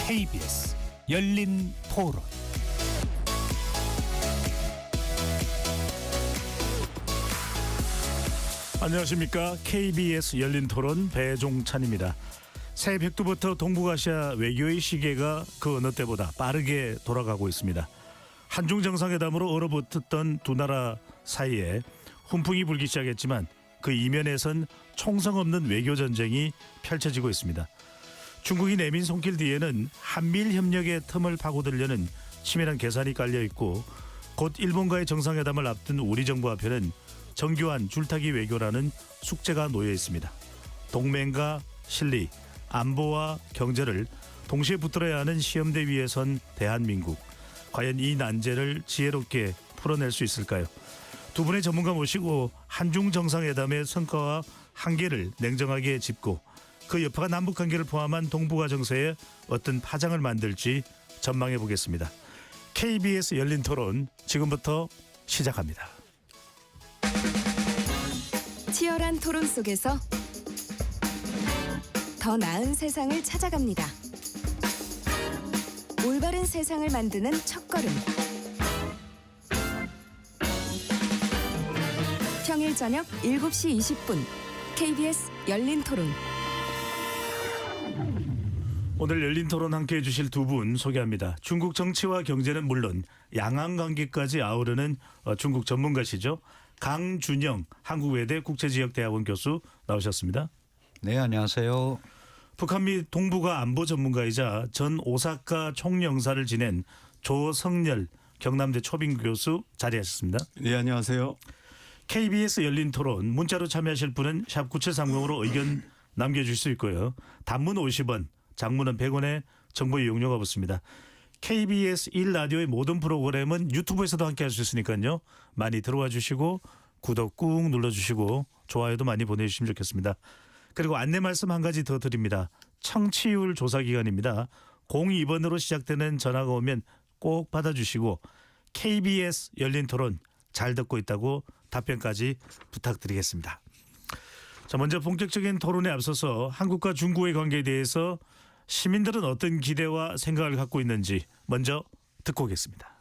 KBS 열린 토론. 안녕하십니까. KBS 열린 토론 배종찬입니다. 새해 백두부터 동북아시아 외교의 시계가 그 어느 때보다 빠르게 돌아가고 있습니다. 한중 정상회담으로 얼어붙었던 두 나라 사이에 훈풍이 불기 시작했지만 그 이면에선 총성 없는 외교 전쟁이 펼쳐지고 있습니다. 중국이 내민 손길 뒤에는 한미일 협력의 틈을 파고들려는 치밀한 계산이 깔려 있고, 곧 일본과의 정상회담을 앞둔 우리 정부 앞에는 정교한 줄타기 외교라는 숙제가 놓여 있습니다. 동맹과 실리, 안보와 경제를 동시에 붙들어야 하는 시험대 위에 선 대한민국. 과연 이 난제를 지혜롭게 풀어낼 수 있을까요? 두 분의 전문가 모시고 한중 정상회담의 성과와 한계를 냉정하게 짚고, 그 여파가 남북관계를 포함한 동북아 정세에 어떤 파장을 만들지 전망해 보겠습니다. KBS 열린 토론 지금부터 시작합니다. 치열한 토론 속에서 더 나은 세상을 찾아갑니다. 올바른 세상을 만드는 첫걸음. 평일 저녁 7시 20분 KBS 열린 토론. 오늘 열린 토론 함께해 주실 두 분 소개합니다. 중국 정치와 경제는 물론 양안 관계까지 아우르는 중국 전문가시죠. 강준영 한국외대 국제지역대학원 교수 나오셨습니다. 네, 안녕하세요. 북한 및 동북아 안보 전문가이자 전 오사카 총영사를 지낸 조성열 경남대 초빙 교수 자리하셨습니다. 네, 안녕하세요. KBS 열린 토론 문자로 참여하실 분은 샵 9730으로 의견 남겨주실 수 있고요. 단문 50원, 장문은 100원의 정보 이용료가 붙습니다. KBS 1라디오의 모든 프로그램은 유튜브에서도 함께할 수 있으니까요. 많이 들어와 주시고 구독 꾹 눌러주시고 좋아요도 많이 보내주시면 좋겠습니다. 그리고 안내 말씀 한 가지 더 드립니다. 청취율 조사 기간입니다. 02번으로 시작되는 전화가 오면 꼭 받아주시고 KBS 열린 토론 잘 듣고 있다고 답변까지 부탁드리겠습니다. 자, 먼저 본격적인 토론에 앞서서 한국과 중국의 관계에 대해서 시민들은 어떤 기대와 생각을 갖고 있는지 먼저 듣고 오겠습니다.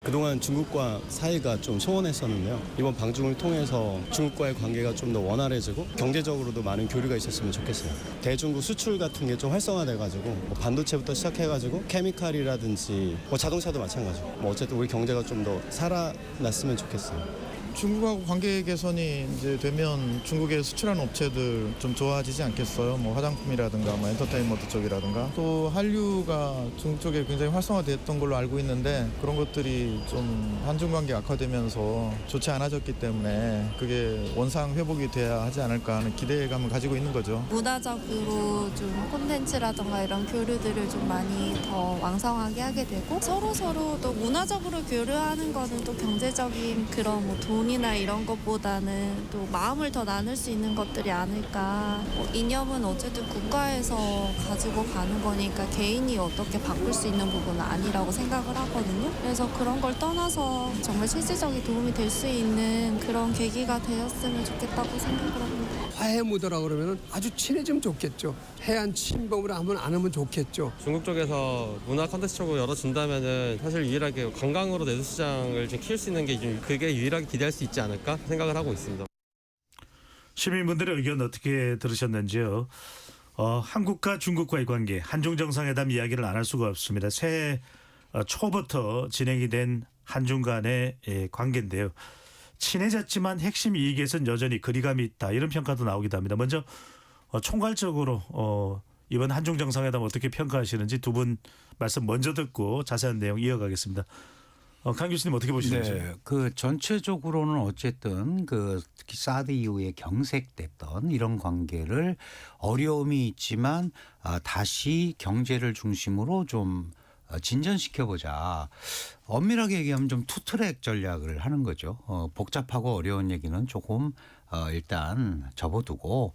그동안 중국과 사이가 좀 소원했었는데요. 이번 방중을 통해서 중국과의 관계가 좀 더 원활해지고 경제적으로도 많은 교류가 있었으면 좋겠어요. 대중국 수출 같은 게 좀 활성화돼가지고 반도체부터 시작해가지고 케미칼이라든지 자동차도 마찬가지고 어쨌든 우리 경제가 좀 더 살아났으면 좋겠어요. 중국하고 관계 개선이 이제 되면 중국에 수출하는 업체들 좀 좋아지지 않겠어요? 뭐 화장품이라든가 뭐 엔터테인먼트 쪽이라든가 또 한류가 중국 쪽에 굉장히 활성화됐던 걸로 알고 있는데 그런 것들이 좀 한중 관계 악화되면서 좋지 않아졌기 때문에 그게 원상 회복이 돼야 하지 않을까 하는 기대감을 가지고 있는 거죠. 문화적으로 좀 콘텐츠라든가 이런 교류들을 좀 많이 더 왕성하게 하게 되고 서로 또 문화적으로 교류하는 거는 또 경제적인 그런 뭐 돈이나 이런 것보다는 또 마음을 더 나눌 수 있는 것들이 아닐까. 이념은 어쨌든 국가에서 가지고 가는 거니까 개인이 어떻게 바꿀 수 있는 부분은 아니라고 생각을 하거든요. 그래서 그런 걸 떠나서 정말 실질적인 도움이 될 수 있는 그런 계기가 되었으면 좋겠다고 생각을 합니다. 화해 무드라 그러면 아주 친해지면 좋겠죠. 해안 침범을 하면 안 하면 좋겠죠. 중국 쪽에서 문화 콘텐츠 쪽으로 열어준다면은 사실 유일하게 관광으로 내수 시장을 좀 키울 수 있는 게 그게 유일하게 기대할 수 있지 않을까 생각을 하고 있습니다. 시민분들의 의견 어떻게 들으셨는지요? 한국과 중국과의 관계, 한중 정상회담 이야기를 안 할 수가 없습니다. 새해 초부터 진행이 된 한중 간의 관계인데요. 친해졌지만 핵심 이익에선 여전히 거리감이 있다, 이런 평가도 나오기도 합니다. 먼저 총괄적으로 이번 한중 정상회담 어떻게 평가하시는지 두 분 말씀 먼저 듣고 자세한 내용 이어가겠습니다. 강 교수님 어떻게 보시는지? 네, 그 전체적으로는 어쨌든 그 특히 사드 이후에 경색됐던 이런 관계를 어려움이 있지만 다시 경제를 중심으로 좀 진전시켜보자. 엄밀하게 얘기하면 좀 투트랙 전략을 하는 거죠. 복잡하고 어려운 얘기는 조금 일단 접어두고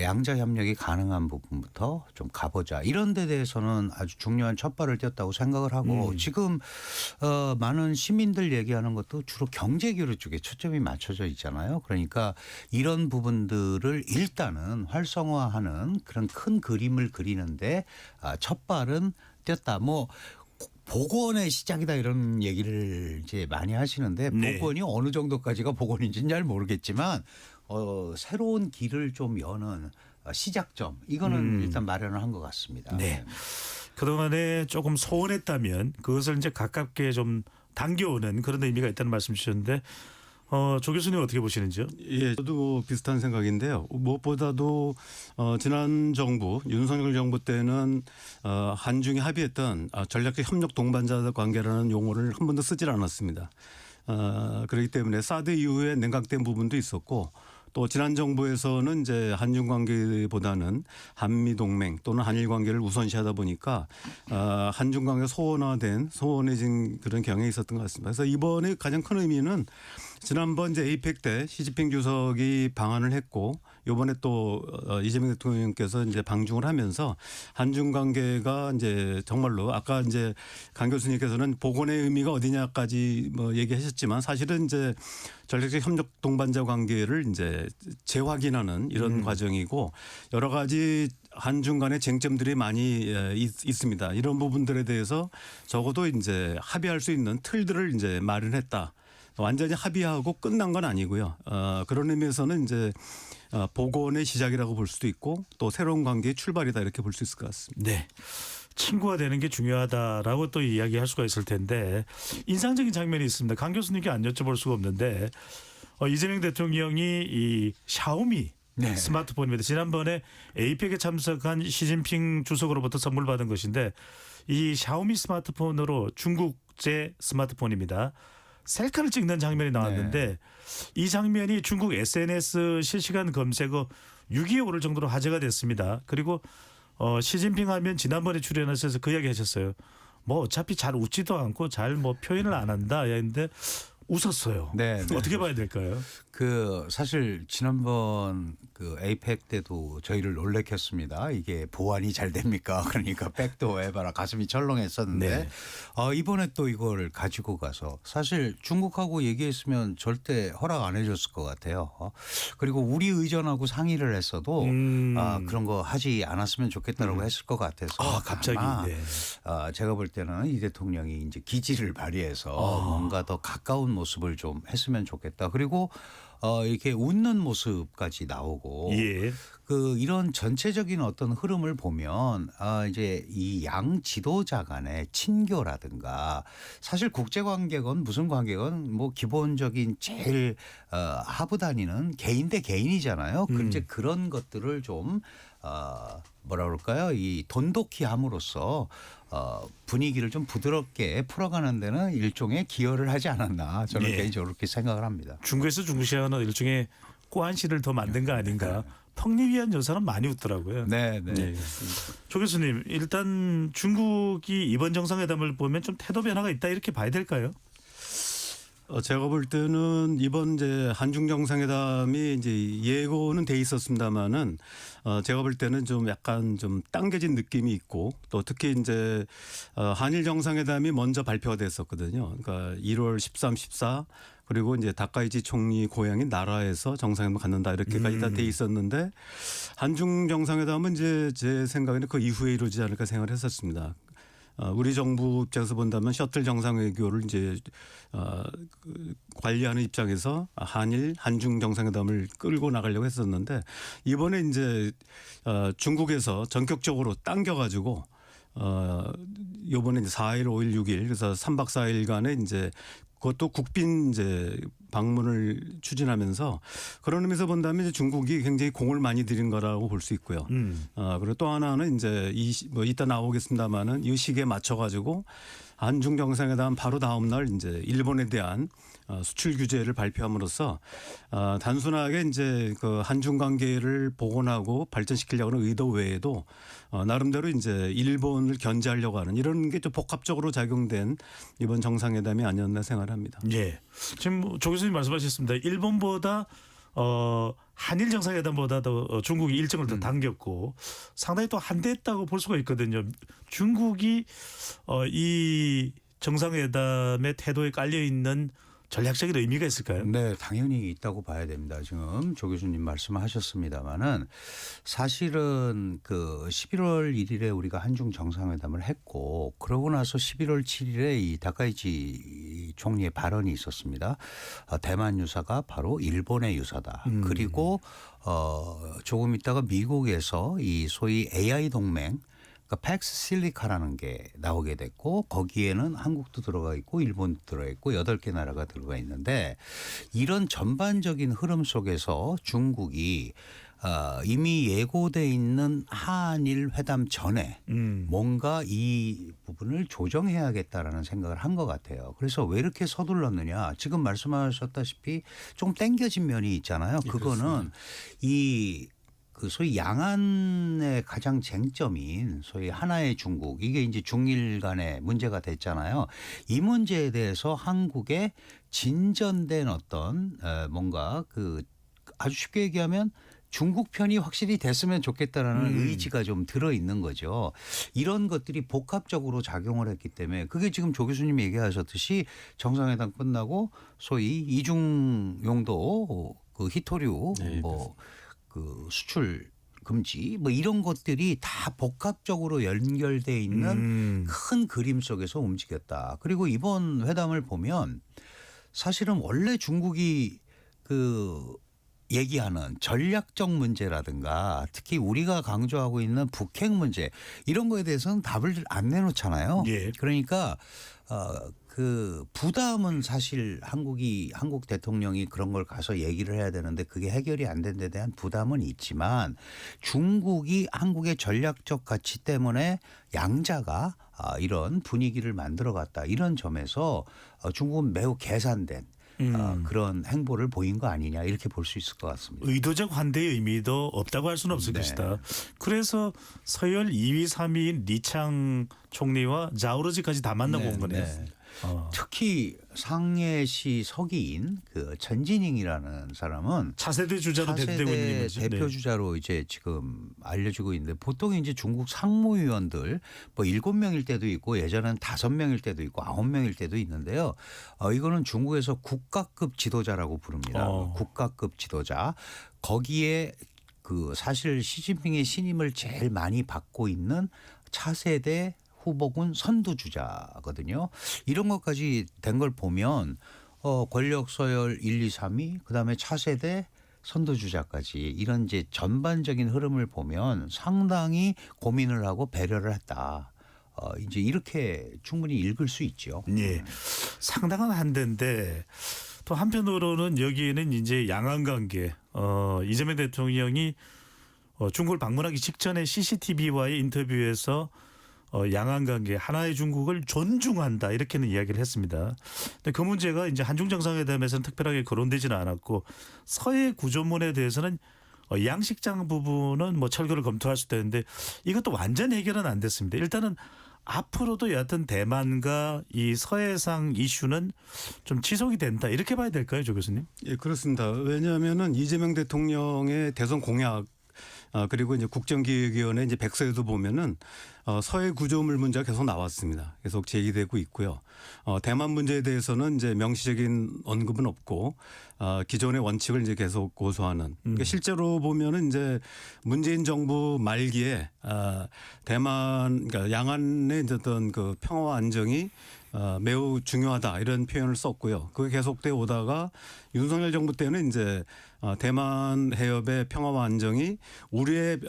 양자 협력이 가능한 부분부터 좀 가보자. 이런 데 대해서는 아주 중요한 첫발을 띄었다고 생각을 하고 지금 많은 시민들 얘기하는 것도 주로 경제 교류 쪽에 초점이 맞춰져 있잖아요. 그러니까 이런 부분들을 일단은 활성화하는 그런 큰 그림을 그리는데 첫발은 띄었다. 뭐 복원의 시작이다 이런 얘기를 이제 많이 하시는데 네. 복원이 어느 정도까지가 복원인지는 잘 모르겠지만 새로운 길을 좀 여는 시작점 이거는 일단 마련을 한 것 같습니다. 네. 그동안에 조금 소원했다면 그것을 이제 가깝게 좀 당겨오는 그런 의미가 있다는 말씀 주셨는데 조 교수님 어떻게 보시는지요? 예, 저도 비슷한 생각인데요. 무엇보다도 지난 정부 윤석열 정부 때는 한중이 합의했던 전략적 협력 동반자 관계라는 용어를 한 번도 쓰질 않았습니다. 그렇기 때문에 사드 이후에 냉각된 부분도 있었고 또 지난 정부에서는 이제 한중 관계보다는 한미 동맹 또는 한일 관계를 우선시하다 보니까 한중 관계가 소원해진 그런 경향이 있었던 것 같습니다. 그래서 이번에 가장 큰 의미는 지난번 이제 에이펙 때 시진핑 주석이 방한을 했고 이번에 또 이재명 대통령께서 이제 방중을 하면서 한중 관계가 이제 정말로 아까 이제 강 교수님께서는 복원의 의미가 어디냐까지 뭐 얘기하셨지만 사실은 이제 전략적 협력 동반자 관계를 이제 재확인하는 이런 과정이고 여러 가지 한중 간의 쟁점들이 많이 있습니다. 이런 부분들에 대해서 적어도 이제 합의할 수 있는 틀들을 이제 마련했다. 완전히 합의하고 끝난 건 아니고요. 그런 의미에서는 이제 복원의 시작이라고 볼 수도 있고 또 새로운 관계의 출발이다 이렇게 볼 수 있을 것 같습니다. 네. 친구가 되는 게 중요하다라고 또 이야기할 수가 있을 텐데 인상적인 장면이 있습니다. 강 교수님께 안 여쭤볼 수가 없는데 이재명 대통령이 이 샤오미 네. 스마트폰입니다. 지난번에 에이펙에 참석한 시진핑 주석으로부터 선물 받은 것인데 이 샤오미 스마트폰으로 중국제 스마트폰입니다. 셀카를 찍는 장면이 나왔는데 이 장면이 중국 SNS 실시간 검색어 6위에 오를 정도로 화제가 됐습니다. 그리고 시진핑 하면 지난번에 출연하셔서 그 이야기 하셨어요. 뭐 어차피 잘 웃지도 않고 잘 뭐 표현을 안 한다 했는데 웃었어요. 네, 네. 어떻게 봐야 될까요? 사실 지난번 그 에이펙 때도 저희를 놀래켰습니다. 이게 보안이 잘 됩니까? 그러니까 백도 해봐라 가슴이 철렁했었는데 네. 이번에 또 이걸 가지고 가서 사실 중국하고 얘기했으면 절대 허락 안 해줬을 것 같아요. 그리고 우리 의전하고 상의를 했어도 그런 거 하지 않았으면 좋겠다라고 했을 것 같아서 갑자기. 아마 네. 제가 볼 때는 이 대통령이 이제 기지를 발휘해서 뭔가 더 가까운 모습을 좀 했으면 좋겠다. 그리고 이렇게 웃는 모습까지 나오고 예. 이런 전체적인 어떤 흐름을 보면 이제 이 양 지도자 간의 친교라든가 사실 국제 관계건 무슨 관계건 뭐 기본적인 제일 하부 단위는 개인 대 개인이잖아요. 이제 그런 것들을 좀 뭐라 그럴까요? 이 돈독히 함으로써 분위기를 좀 부드럽게 풀어가는 데는 일종의 기여를 하지 않았나 저는 네. 개인적으로 그렇게 생각을 합니다. 중국에서 중시하는 일종의 꼬안시를 더 만든 거 아닌가. 턱리위한 여사는 많이 웃더라고요. 네, 네. 네. 조 교수님 일단 중국이 이번 정상회담을 보면 좀 태도 변화가 있다 이렇게 봐야 될까요? 제가 볼 때는 이번 이제 한중 정상회담이 이제 예고는 돼 있었습니다만은 제가 볼 때는 좀 약간 좀 당겨진 느낌이 있고 또 특히 이제 한일 정상회담이 먼저 발표가 됐었거든요. 그러니까 1월 13, 14 그리고 이제 다카이치 총리 고향인 나라에서 정상회담을 갖는다 이렇게까지 다 돼 있었는데 한중 정상회담은 이제 제 생각에는 그 이후에 이루어지지 않을까 생각을 했었습니다. 우리 정부 입장에서 본다면 셔틀 정상외교를 이제 관리하는 입장에서 한중 정상회담을 끌고 나가려고 했었는데 이번에 이제 중국에서 전격적으로 당겨가지고 이번에 이제 4일, 5일, 6일 그래서 3박 4일간의 이제 그것도 국빈 이제 방문을 추진하면서 그런 의미에서 본다면 이제 중국이 굉장히 공을 많이 들인 거라고 볼 수 있고요. 그리고 또 하나는 이제 이따 나오겠습니다만은 이 시기에 맞춰가지고 한중 정상회담 바로 다음 날 이제 일본에 대한 수출 규제를 발표함으로써 단순하게 이제 그 한중 관계를 복원하고 발전시키려고 하는 의도 외에도 나름대로 이제 일본을 견제하려고 하는 이런 게 좀 복합적으로 작용된 이번 정상회담이 아니었나 생각합니다. 예. 지금 조 교수님 말씀하셨습니다. 일본보다 한일 정상회담보다도 중국이 일정을 더 당겼고 상당히 또 한대했다고 볼 수가 있거든요. 중국이 이 정상회담의 태도에 깔려 있는 전략적인 의미가 있을까요? 네, 당연히 있다고 봐야 됩니다. 지금 조 교수님 말씀하셨습니다마는 사실은 그 11월 1일에 우리가 한중 정상회담을 했고 그러고 나서 11월 7일에 이 다카이치 총리의 발언이 있었습니다. 대만 유사가 바로 일본의 유사다. 그리고 조금 있다가 미국에서 이 소위 AI 동맹 그러니까 팩스 실리카라는 게 나오게 됐고 거기에는 한국도 들어가 있고 일본도 들어가 있고 8개 나라가 들어가 있는데 이런 전반적인 흐름 속에서 중국이 이미 예고돼 있는 한일 회담 전에 뭔가 이 부분을 조정해야겠다라는 생각을 한 것 같아요. 그래서 왜 이렇게 서둘렀느냐. 지금 말씀하셨다시피 좀 땡겨진 면이 있잖아요. 그거는 그 소위 양안의 가장 쟁점인 소위 하나의 중국 이게 이제 중일 간의 문제가 됐잖아요. 이 문제에 대해서 한국의 진전된 어떤 뭔가 그 아주 쉽게 얘기하면 중국 편이 확실히 됐으면 좋겠다라는 의지가 좀 들어있는 거죠. 이런 것들이 복합적으로 작용을 했기 때문에 그게 지금 조 교수님이 얘기하셨듯이 정상회담 끝나고 소위 이중 용도 그 히토류 그 수출 금지 뭐 이런 것들이 다 복합적으로 연결돼 있는 큰 그림 속에서 움직였다. 그리고 이번 회담을 보면 사실은 원래 중국이 그 얘기하는 전략적 문제라든가 특히 우리가 강조하고 있는 북핵 문제 이런 거에 대해서는 답을 안 내놓잖아요. 예. 그러니까 그 부담은 사실 한국 대통령이 그런 걸 가서 얘기를 해야 되는데 그게 해결이 안 된 데 대한 부담은 있지만 중국이 한국의 전략적 가치 때문에 양자가 이런 분위기를 만들어갔다. 이런 점에서 중국은 매우 계산된 그런 행보를 보인 거 아니냐 이렇게 볼 수 있을 것 같습니다. 의도적 환대의 의미도 없다고 할 수는 없을 것이다. 그래서 서열 2위, 3위인 리창 총리와 자오르지까지 다 만나고 온 거네요. 특히 상해시 서기인 그 전진잉이라는 사람은 차세대 주자로 대표되고 있는 인물이죠. 대표 주자로 이제 지금 알려지고 있는데 보통 이제 중국 상무위원들 뭐 7명일 때도 있고 예전엔 5명일 때도 있고 9명일 때도 있는데요. 이거는 중국에서 국가급 지도자라고 부릅니다. 국가급 지도자. 거기에 그 사실 시진핑의 신임을 제일 많이 받고 있는 차세대 후보군 선두주자거든요. 이런 것까지 된 걸 보면 권력 서열 1, 2, 3위 그다음에 차세대 선두주자까지 이런 이제 전반적인 흐름을 보면 상당히 고민을 하고 배려를 했다. 이제 이렇게 충분히 읽을 수 있죠. 예. 상당한 한대인데 또 한편으로는 여기에는 이제 양안 관계 이재명 대통령이 중국을 방문하기 직전에 CCTV와의 인터뷰에서 양안 관계 하나의 중국을 존중한다 이렇게는 이야기를 했습니다. 근데 그 문제가 이제 한중 정상회담에서는 특별하게 거론되지는 않았고 서해 구조문에 대해서는 양식장 부분은 뭐 철거를 검토할 수도 있는데 이것도 완전 해결은 안 됐습니다. 일단은 앞으로도 여하튼 대만과 이 서해상 이슈는 좀 지속이 된다 이렇게 봐야 될까요, 조 교수님? 예, 그렇습니다. 왜냐하면은 이재명 대통령의 대선 공약 그리고 이제 국정기획위원회 이제 백서에도 보면은 서해 구조물 문제가 계속 나왔습니다. 계속 제기되고 있고요. 대만 문제에 대해서는 이제 명시적인 언급은 없고 기존의 원칙을 이제 계속 고수하는. 그러니까 실제로 보면은 이제 문재인 정부 말기에 대만 그러니까 양안의 어떤 그 평화와 안정이 매우 중요하다 이런 표현을 썼고요. 그게 계속돼 오다가 윤석열 정부 때는 이제 대만 해협의 평화와 안정이 우리의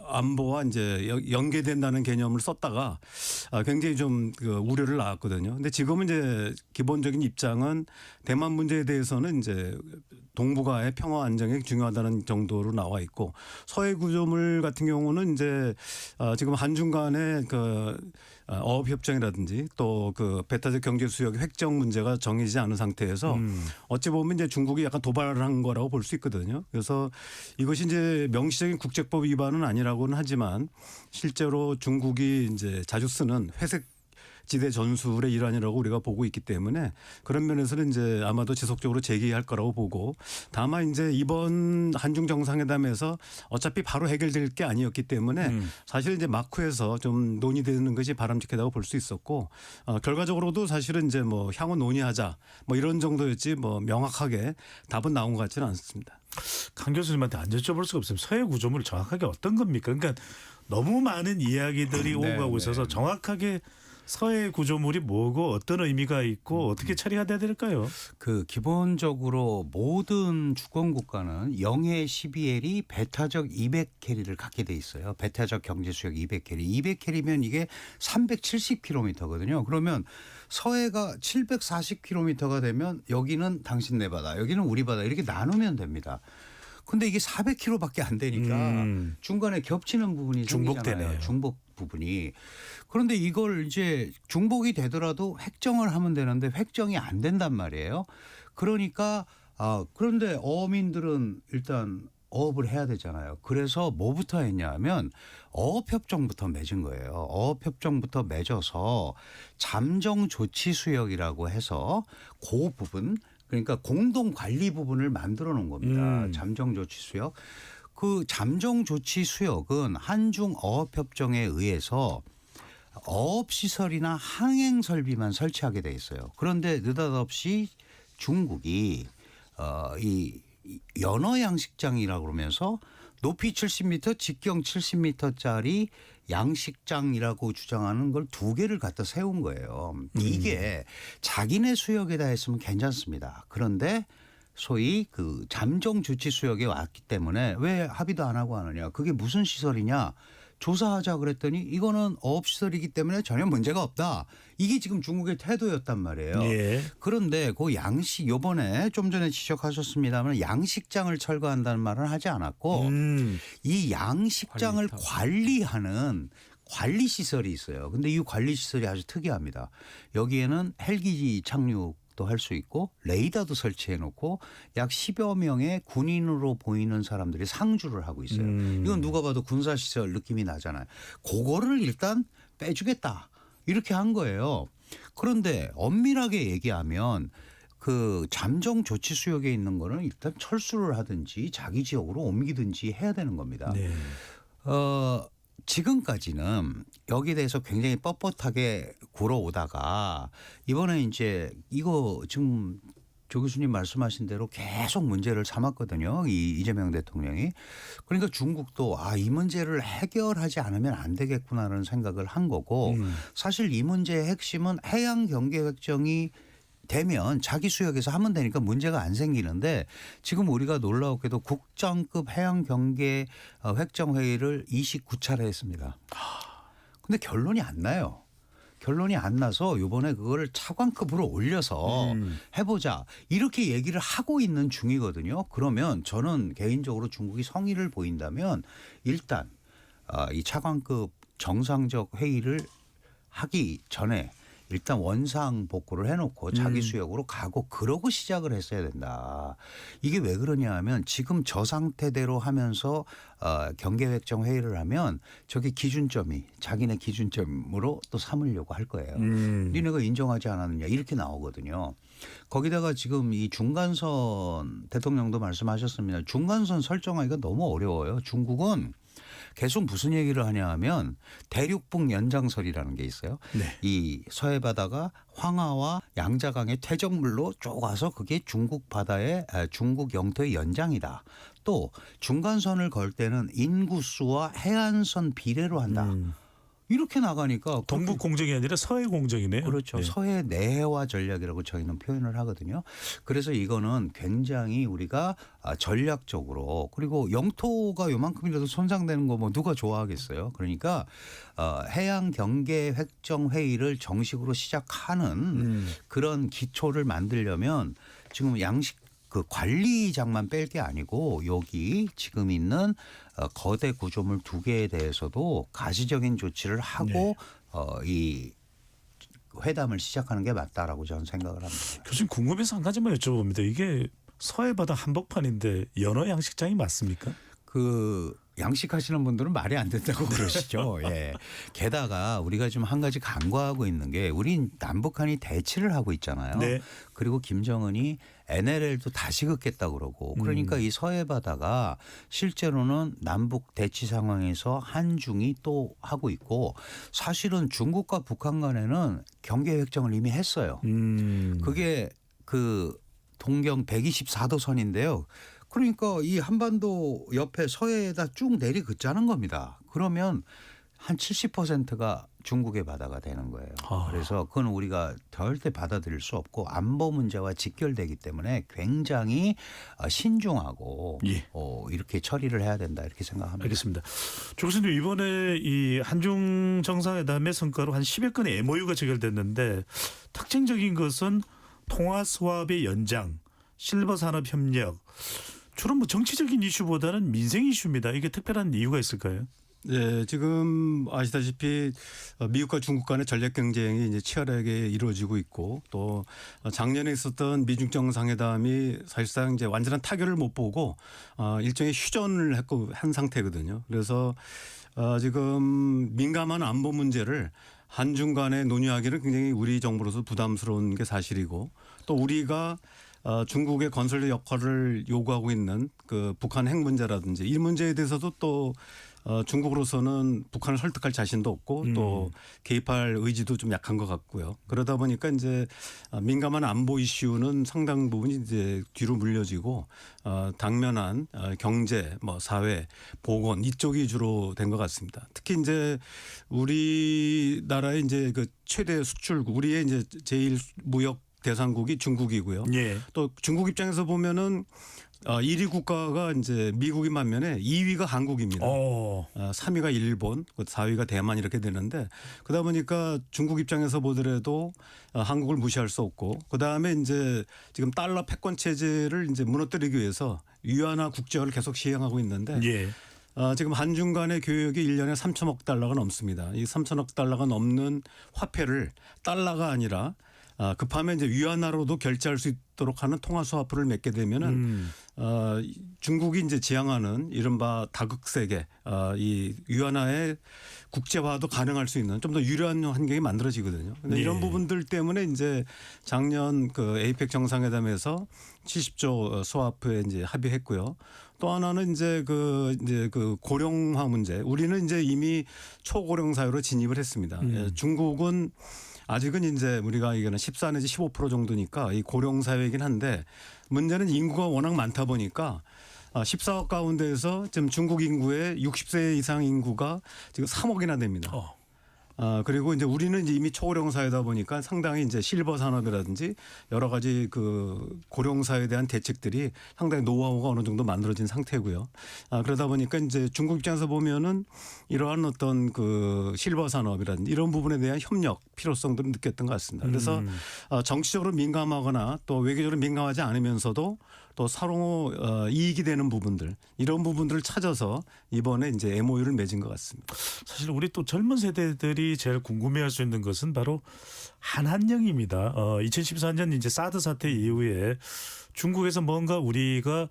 안보와 이제 연계된다는 개념을 썼다가 굉장히 좀 그 우려를 낳았거든요. 근데 지금은 이제 기본적인 입장은 대만 문제에 대해서는 이제 동북아의 평화 안정이 중요하다는 정도로 나와 있고 서해 구조물 같은 경우는 이제 지금 한중 간의 그 어업 협정이라든지 또 그 배타적 경제 수역 획정 문제가 정해지지 않은 상태에서 어찌 보면 이제 중국이 약간 도발을 한 거라고 볼 수 있거든요. 그래서 이것이 이제 명시적인 국제법 위반은 아니라고는 하지만 실제로 중국이 이제 자주 쓰는 회색 지대 전술의 일환이라고 우리가 보고 있기 때문에 그런 면에서는 이제 아마도 지속적으로 제기할 거라고 보고 다만 이제 이번 한중 정상회담에서 어차피 바로 해결될 게 아니었기 때문에 사실 이제 마쿠에서 좀 논의되는 것이 바람직하다고 볼 수 있었고 결과적으로도 사실은 이제 뭐 향후 논의하자 뭐 이런 정도였지 뭐 명확하게 답은 나온 것 같지는 않습니다. 강 교수님한테 안 여쭤볼 수가 없어요. 서해 구조물이 정확하게 어떤 겁니까? 그러니까 너무 많은 이야기들이 오고 가고 있어서 정확하게 서해 구조물이 뭐고 어떤 의미가 있고 어떻게 처리가 돼야 될까요? 그 기본적으로 모든 주권 국가는 영해 12L이 배타적 200캐리를 갖게 돼 있어요. 배타적 경제 수역 200캐리. 200캐리면 이게 370km거든요. 그러면 서해가 740km가 되면 여기는 당신네 바다, 여기는 우리 바다 이렇게 나누면 됩니다. 근데 이게 400km밖에 안 되니까 중간에 겹치는 부분이 중복되네요. 생기잖아요. 중복 부분이. 그런데 이걸 이제 중복이 되더라도 획정을 하면 되는데 획정이 안 된단 말이에요. 그러니까 그런데 어민들은 일단 어업을 해야 되잖아요. 그래서 뭐부터 했냐면 어업협정부터 맺은 거예요. 어업협정부터 맺어서 잠정조치수역이라고 해서 그 부분 그러니까 공동관리 부분을 만들어 놓은 겁니다. 잠정조치수역. 그 잠정조치수역은 한중어업협정에 의해서 어업시설이나 항행설비만 설치하게 돼 있어요. 그런데 느닷없이 중국이 이 연어양식장이라고 그러면서 높이 70m, 직경 70m짜리 양식장이라고 주장하는 걸 2개를 갖다 세운 거예요. 이게 자기네 수역에다 했으면 괜찮습니다. 그런데 소위 그 잠정조치 수역에 왔기 때문에 왜 합의도 안 하고 하느냐. 그게 무슨 시설이냐. 조사하자 그랬더니 이거는 어업시설이기 때문에 전혀 문제가 없다. 이게 지금 중국의 태도였단 말이에요. 예. 그런데 그 양식 요번에 좀 전에 지적하셨습니다만 양식장을 철거한다는 말은 하지 않았고 이 양식장을 관리하는 관리시설이 있어요. 근데 이 관리시설이 아주 특이합니다. 여기에는 헬기 착륙도 할 수 있고 레이더도 설치해 놓고 약 10여 명의 군인으로 보이는 사람들이 상주를 하고 있어요. 이건 누가 봐도 군사시설 느낌이 나잖아요. 그거를 일단 빼주겠다. 이렇게 한 거예요. 그런데 엄밀하게 얘기하면 그 잠정 조치 수역에 있는 거는 일단 철수를 하든지 자기 지역으로 옮기든지 해야 되는 겁니다. 네. 지금까지는 여기에 대해서 굉장히 뻣뻣하게 굴어오다가 이번에 이제 이거 지금 조 교수님 말씀하신 대로 계속 문제를 삼았거든요. 이재명 대통령이. 그러니까 중국도 이 문제를 해결하지 않으면 안 되겠구나라는 생각을 한 거고 사실 이 문제의 핵심은 해양 경계 획정이 되면 자기 수역에서 하면 되니까 문제가 안 생기는데 지금 우리가 놀라웠게도 국장급 해양 경계 획정 회의를 29차례 했습니다. 근데 결론이 안 나요. 결론이 안 나서 이번에 그거를 차관급으로 올려서 해보자 이렇게 얘기를 하고 있는 중이거든요. 그러면 저는 개인적으로 중국이 성의를 보인다면 일단 이 차관급 정상적 회의를 하기 전에 일단 원상 복구를 해놓고 자기 수역으로 가고 그러고 시작을 했어야 된다. 이게 왜 그러냐 하면 지금 저 상태대로 하면서 경계획정 회의를 하면 저게 기준점이 자기네 기준점으로 또 삼으려고 할 거예요. 니네가 인정하지 않았느냐 이렇게 나오거든요. 거기다가 지금 이 중간선 대통령도 말씀하셨습니다. 중간선 설정하기가 너무 어려워요. 중국은 계속 무슨 얘기를 하냐 하면 대륙북 연장설이라는 게 있어요. 네. 이 서해 바다가 황하와 양자강의 퇴적물로 쭉 와서 그게 중국 바다의 중국 영토의 연장이다. 또 중간선을 걸 때는 인구수와 해안선 비례로 한다. 이렇게 나가니까 동북 공정이 아니라 서해 공정이네요. 그렇죠. 네. 서해 내해화 전략이라고 저희는 표현을 하거든요. 그래서 이거는 굉장히 우리가 전략적으로 그리고 영토가 요만큼이라도 손상되는 거 뭐 누가 좋아하겠어요. 그러니까 해양 경계 획정 회의를 정식으로 시작하는 그런 기초를 만들려면 지금 양식 그 관리장만 뺄 게 아니고 여기 지금 있는 거대 구조물 2개에 대해서도 가시적인 조치를 하고 이 회담을 시작하는 게 맞다라고 저는 생각을 합니다. 교수님 궁금해서 한 가지만 여쭤봅니다. 이게 서해 바다 한복판인데 연어 양식장이 맞습니까? 그 양식하시는 분들은 말이 안 된다고 그러시죠. 예. 게다가 우리가 좀 한 가지 간과하고 있는 게 우리 남북한이 대치를 하고 있잖아요. 네. 그리고 김정은이 NLL도 다시 긋겠다고 그러고 그러니까 이 서해 바다가 실제로는 남북 대치 상황에서 한중이 또 하고 있고 사실은 중국과 북한 간에는 경계 획정을 이미 했어요. 그게 그 동경 124도 선인데요. 그러니까 이 한반도 옆에 서해에다 쭉 내리긋자는 겁니다. 그러면 한 70%가 중국의 바다가 되는 거예요. 그래서 그건 우리가 절대 받아들일 수 없고 안보 문제와 직결되기 때문에 굉장히 신중하고 예. 이렇게 처리를 해야 된다 이렇게 생각합니다. 알겠습니다. 조 교수님 이번에 이 한중 정상회담의 성과로 한 10여 건의 MOU가 체결됐는데 특징적인 것은 통화 수합의 연장, 실버 산업 협력 주로 뭐 정치적인 이슈보다는 민생 이슈입니다. 이게 특별한 이유가 있을까요? 네, 지금 아시다시피 미국과 중국 간의 전략 경쟁이 이제 치열하게 이루어지고 있고 또 작년에 있었던 미중 정상회담이 사실상 이제 완전한 타결을 못 보고 일종의 휴전을 한 상태거든요. 그래서 지금 민감한 안보 문제를 한중 간에 논의하기는 굉장히 우리 정부로서 부담스러운 게 사실이고 또 우리가 중국의 건설력 역할을 요구하고 있는 그 북한 핵 문제라든지 이 문제에 대해서도 또 중국으로서는 북한을 설득할 자신도 없고 또 개입할 의지도 좀 약한 것 같고요. 그러다 보니까 이제 민감한 안보 이슈는 상당 부분 이제 뒤로 물려지고 당면한 경제, 뭐 사회, 보건 이쪽이 주로 된 것 같습니다. 특히 이제 우리나라의 이제 그 최대 수출국, 우리의 이제 제일 무역 대상국이 중국이고요. 예. 또 중국 입장에서 보면은 1위 국가가 이제 미국인 반면에 2위가 한국입니다. 3위가 일본, 4위가 대만 이렇게 되는데 그러다 보니까 중국 입장에서 보더라도 한국을 무시할 수 없고 그다음에 이제 지금 달러 패권 체제를 이제 무너뜨리기 위해서 위안화 국제화를 계속 시행하고 있는데 예. 지금 한중 간의 교역이 1년에 3천억 달러가 넘습니다. 이 3천억 달러가 넘는 화폐를 달러가 아니라 급하면 이제 위안화로도 결제할 수 있도록 하는 통화 수화풀을 맺게 되면은 중국이 이제 지향하는 이른바 다극세계 이 위안화의 국제화도 가능할 수 있는 좀 더 유리한 환경이 만들어지거든요. 근데 이런 부분들 때문에 이제 작년 그 에이펙 정상회담에서 70조 수화풀에 이제 합의했고요. 또 하나는 이제 그 고령화 문제. 우리는 이제 이미 초고령 사회로 진입을 했습니다. 중국은 아직은 이제 우리가 이거는 14 내지 15% 정도니까 이 고령 사회이긴 한데 문제는 인구가 워낙 많다 보니까 14억 가운데에서 지금 중국 인구의 60세 이상 인구가 지금 3억이나 됩니다. 그리고 이제 우리는 이제 이미 초고령 사회다 보니까 상당히 이제 실버 산업이라든지 여러 가지 그 고령 사회에 대한 대책들이 상당히 노하우가 어느 정도 만들어진 상태고요. 그러다 보니까 이제 중국 입장에서 보면은 이러한 어떤 그 실버 산업이라든지 이런 부분에 대한 협력 필요성들을 느꼈던 것 같습니다. 그래서 정치적으로 민감하거나 또 외교적으로 민감하지 않으면서도 또 서로 이익이 되는 부분들 이런 부분들을 찾아서 이번에 이제 MOU를 맺은 것 같습니다. 사실 우리 또 젊은 세대들이 제일 궁금해할 수 있는 것은 바로 한한령입니다. 2014년 이제 사드 사태 이후에 중국에서 뭔가 우리가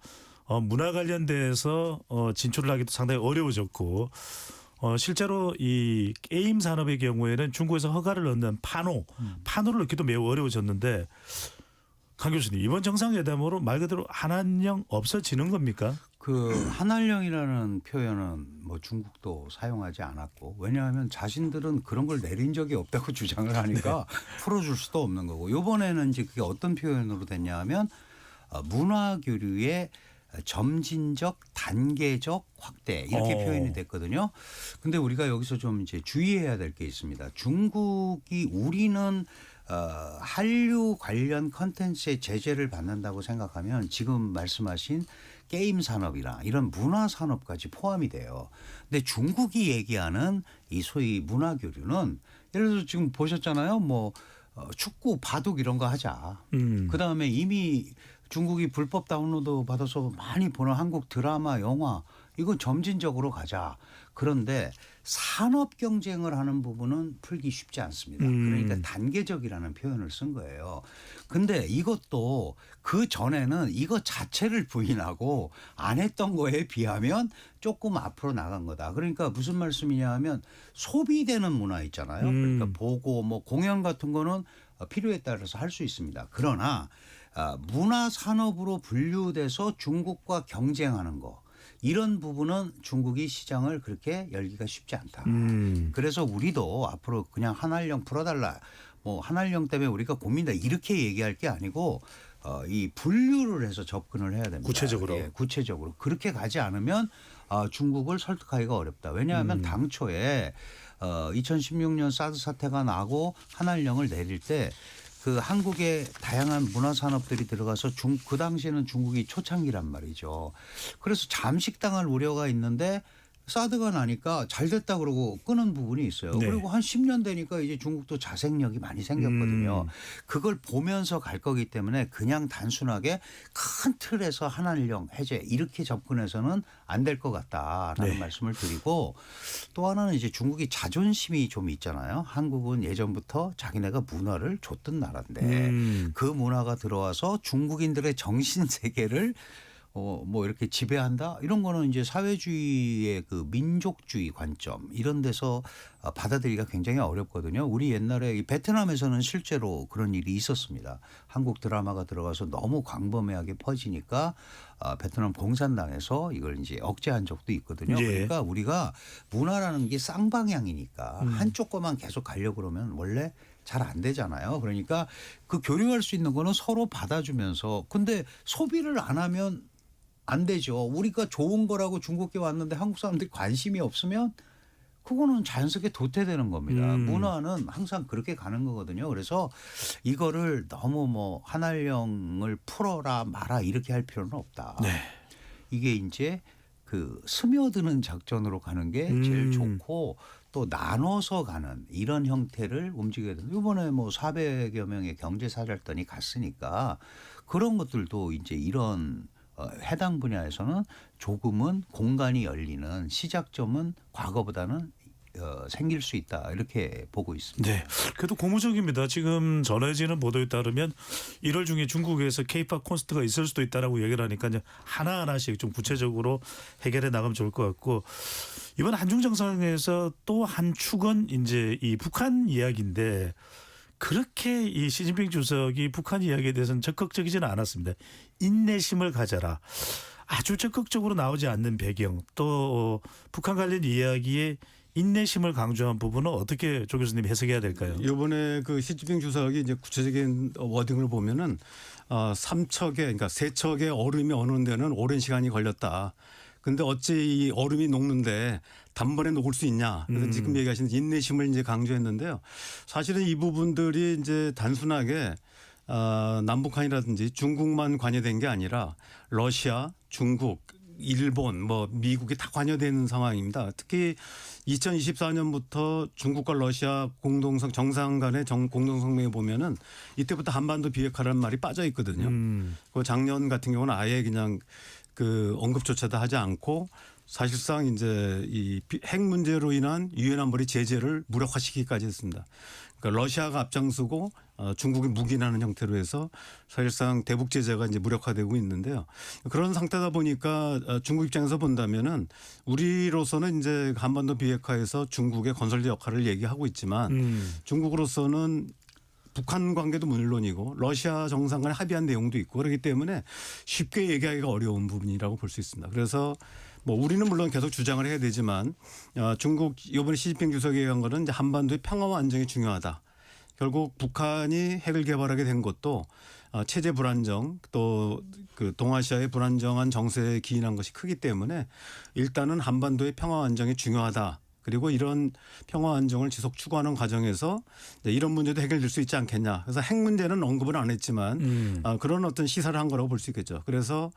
문화 관련돼서 진출을 하기도 상당히 어려워졌고 실제로 이 게임 산업의 경우에는 중국에서 허가를 얻는 판호를 얻기도 매우 어려워졌는데 강 교수님 이번 정상회담으로 말 그대로 한한령 없어지는 겁니까? 그 한한령이라는 표현은 뭐 중국도 사용하지 않았고 왜냐하면 자신들은 그런 걸 내린 적이 없다고 주장을 하니까 풀어줄 수도 없는 거고 이번에는 이제 그게 어떤 표현으로 됐냐 하면 문화 교류의 점진적 단계적 확대 이렇게 표현이 됐거든요. 근데 우리가 여기서 좀 이제 주의해야 될 게 있습니다. 중국이 우리는 한류 관련 컨텐츠의 제재를 받는다고 생각하면 지금 말씀하신 게임 산업이나 이런 문화 산업까지 포함이 돼요. 근데 중국이 얘기하는 이 소위 문화 교류는 예를 들어서 지금 보셨잖아요. 뭐 축구, 바둑 이런 거 하자. 그다음에 이미 중국이 불법 다운로드 받아서 많이 보는 한국 드라마, 영화 이건 점진적으로 가자. 그런데 산업 경쟁을 하는 부분은 풀기 쉽지 않습니다. 그러니까 단계적이라는 표현을 쓴 거예요. 근데 이것도 그 전에는 이것 자체를 부인하고 안 했던 거에 비하면 조금 앞으로 나간 거다. 그러니까 무슨 말씀이냐 하면 소비되는 문화 있잖아요. 그러니까 보고 뭐 공연 같은 거는 필요에 따라서 할 수 있습니다. 그러나 문화 산업으로 분류돼서 중국과 경쟁하는 거. 이런 부분은 중국이 시장을 그렇게 열기가 쉽지 않다. 그래서 우리도 앞으로 그냥 한한령 풀어달라. 뭐 한한령 때문에 우리가 고민다 이렇게 얘기할 게 아니고 이 분류를 해서 접근을 해야 됩니다. 구체적으로. 예, 구체적으로. 그렇게 가지 않으면 중국을 설득하기가 어렵다. 왜냐하면 당초에 2016년 사드 사태가 나고 한한령을 내릴 때 그 한국의 다양한 문화 산업들이 들어가서 그 당시에는 중국이 초창기란 말이죠. 그래서 잠식당할 우려가 있는데 사드가 나니까 잘 됐다 그러고 끄는 부분이 있어요. 네. 그리고 한 10년 되니까 이제 중국도 자생력이 많이 생겼거든요. 그걸 보면서 갈 거기 때문에 그냥 단순하게 큰 틀에서 한한령 해제 이렇게 접근해서는 안 될 것 같다라는 네. 말씀을 드리고 또 하나는 이제 중국이 자존심이 좀 있잖아요. 한국은 예전부터 자기네가 문화를 줬던 나라인데 그 문화가 들어와서 중국인들의 정신 세계를 뭐 이렇게 지배한다 이런 거는 이제 사회주의의 그 민족주의 관점 이런 데서 받아들이기가 굉장히 어렵거든요. 우리 옛날에 이 베트남에서는 실제로 그런 일이 있었습니다. 한국 드라마가 들어가서 너무 광범위하게 퍼지니까 베트남 공산당에서 이걸 이제 억제한 적도 있거든요. 예. 그러니까 우리가 문화라는 게 쌍방향이니까 한쪽 거만 계속 가려고 그러면 원래 잘 안 되잖아요. 그러니까 그 교류할 수 있는 거는 서로 받아주면서 근데 소비를 안 하면 안 되죠. 우리가 좋은 거라고 중국에 왔는데 한국 사람들이 관심이 없으면 그거는 자연스럽게 도태되는 겁니다. 문화는 항상 그렇게 가는 거거든요. 그래서 이거를 너무 뭐 한한령을 풀어라 마라 이렇게 할 필요는 없다. 네. 이게 이제 그 스며드는 작전으로 가는 게 제일 좋고 또 나눠서 가는 이런 형태를 움직여야 된다. 이번에 뭐 400여 명의 경제사절단이 갔으니까 그런 것들도 이제 이런 해당 분야에서는 조금은 공간이 열리는 시작점은 과거보다는 생길 수 있다 이렇게 보고 있습니다. 네. 그래도 고무적입니다. 지금 전해지는 보도에 따르면 1월 중에 중국에서 K-팝 콘서트가 있을 수도 있다라고 얘기를 하니까 이제 하나하나씩 좀 구체적으로 해결해 나가면 좋을 것 같고 이번 한중 정상에서 또 한 축은 이제 이 북한 이야기인데 그렇게 이 시진핑 주석이 북한 이야기에 대해서는 적극적이지는 않았습니다. 인내심을 가져라. 아주 적극적으로 나오지 않는 배경 또 북한 관련 이야기에 인내심을 강조한 부분은 어떻게 조 교수님 해석해야 될까요? 이번에 그 시진핑 주석이 이제 구체적인 워딩을 보면은 그러니까 세척의 얼음이 어는 데는 오랜 시간이 걸렸다. 근데 어찌 이 얼음이 녹는데 단번에 녹을 수 있냐. 그래서 지금 얘기하신 인내심을 이제 강조했는데요. 사실은 이 부분들이 이제 단순하게 남북한이라든지 중국만 관여된 게 아니라 러시아, 중국, 일본, 뭐 미국이 다 관여되는 상황입니다. 특히 2024년부터 중국과 러시아 정상 간의 공동성명에 보면은 이때부터 한반도 비핵화라는 말이 빠져 있거든요. 그 작년 같은 경우는 아예 그냥 그 언급조차도 하지 않고 사실상 이제 이 핵 문제로 인한 유엔 안보리 제재를 무력화시키기까지 했습니다. 그러니까 러시아가 앞장서고 중국이 묵인하는 형태로 해서 사실상 대북 제재가 이제 무력화되고 있는데요. 그런 상태다 보니까 중국 입장에서 본다면은 우리로서는 이제 한반도 비핵화에서 중국의 건설적 역할을 얘기하고 있지만 중국으로서는 북한 관계도 물론이고 러시아 정상 간에 합의한 내용도 있고 그렇기 때문에 쉽게 얘기하기가 어려운 부분이라고 볼 수 있습니다. 그래서 뭐 우리는 물론 계속 주장을 해야 되지만 중국 이번에 시진핑 주석이 얘기한 거는 이제 한반도의 평화와 안정이 중요하다. 결국 북한이 핵을 개발하게 된 것도 체제 불안정 또 그 동아시아의 불안정한 정세에 기인한 것이 크기 때문에 일단은 한반도의 평화와 안정이 중요하다. 그리고 이런 평화 안정을 지속 추구하는 과정에서 이런 문제도 해결될 수 있지 않겠냐. 그래서 핵 문제는 언급을 안 했지만 그런 어떤 시사를 한 거라고 볼 수 있겠죠. 그래서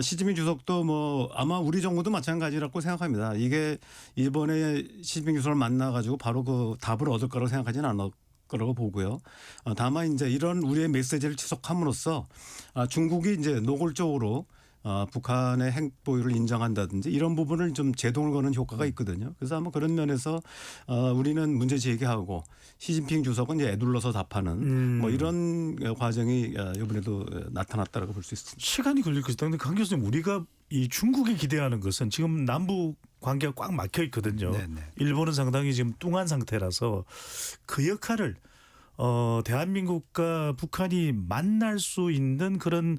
시진핑 주석도 뭐 아마 우리 정부도 마찬가지라고 생각합니다. 이게 이번에 시진핑 주석을 만나가지고 바로 그 답을 얻을 거라고 생각하지는 않을 거라고 보고요. 다만 이제 이런 우리의 메시지를 지속함으로써 중국이 이제 노골적으로 북한의 핵 보유를 인정한다든지 이런 부분을 좀 제동을 거는 효과가 있거든요. 그래서 아마 그런 면에서 우리는 문제 제기하고 시진핑 주석은 이제 애둘러서 답하는 뭐 이런 과정이 이번에도 나타났다라고 볼 수 있습니다. 시간이 걸릴 것이다. 근데 강 교수님, 우리가 이 중국이 기대하는 것은 지금 남북 관계가 꽉 막혀 있거든요. 네네. 일본은 상당히 지금 뚱한 상태라서 그 역할을 대한민국과 북한이 만날 수 있는 그런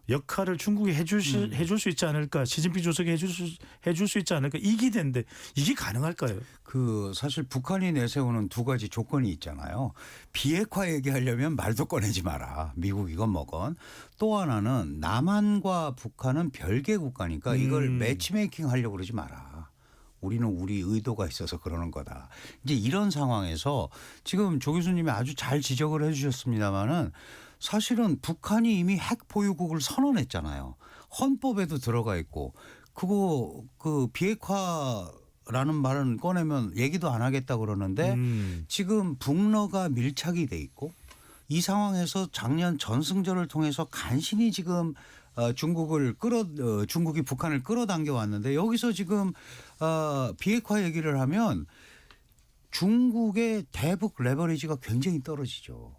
역할을 중국이 해줄 수 있지 않을까, 시진핑 주석이 해줄 수 있지 않을까, 이 기대인데 이게 가능할까요? 그 사실 북한이 내세우는 두 가지 조건이 있잖아요. 비핵화 얘기하려면 말도 꺼내지 마라. 미국이건 뭐건. 또 하나는 남한과 북한은 별개 국가니까 이걸 매치메이킹 하려고 그러지 마라. 우리는 우리 의도가 있어서 그러는 거다. 이제 이런 상황에서 지금 조 교수님이 아주 잘 지적을 해 주셨습니다마는 사실은 북한이 이미 핵 보유국을 선언했잖아요. 헌법에도 들어가 있고 그거 그 비핵화라는 말은 꺼내면 얘기도 안 하겠다 그러는데 지금 북러가 밀착이 돼 있고 이 상황에서 작년 전승절을 통해서 간신히 지금 중국이 북한을 끌어당겨 왔는데 여기서 지금 비핵화 얘기를 하면 중국의 대북 레버리지가 굉장히 떨어지죠.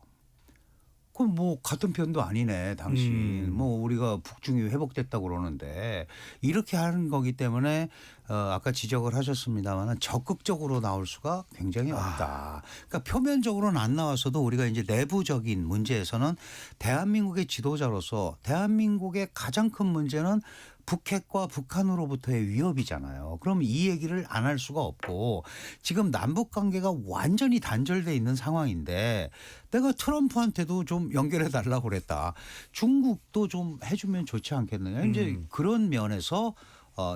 그럼 뭐 같은 편도 아니네 당신. 뭐 우리가 북중이 회복됐다고 그러는데 이렇게 하는 거기 때문에 아까 지적을 하셨습니다만 적극적으로 나올 수가 굉장히 없다. 그러니까 표면적으로는 안 나와서도 우리가 이제 내부적인 문제에서는 대한민국의 지도자로서 대한민국의 가장 큰 문제는 북핵과 북한으로부터의 위협이잖아요. 그럼 이 얘기를 안 할 수가 없고 지금 남북 관계가 완전히 단절돼 있는 상황인데 내가 트럼프한테도 좀 연결해 달라고 그랬다. 중국도 좀 해주면 좋지 않겠느냐. 이제 그런 면에서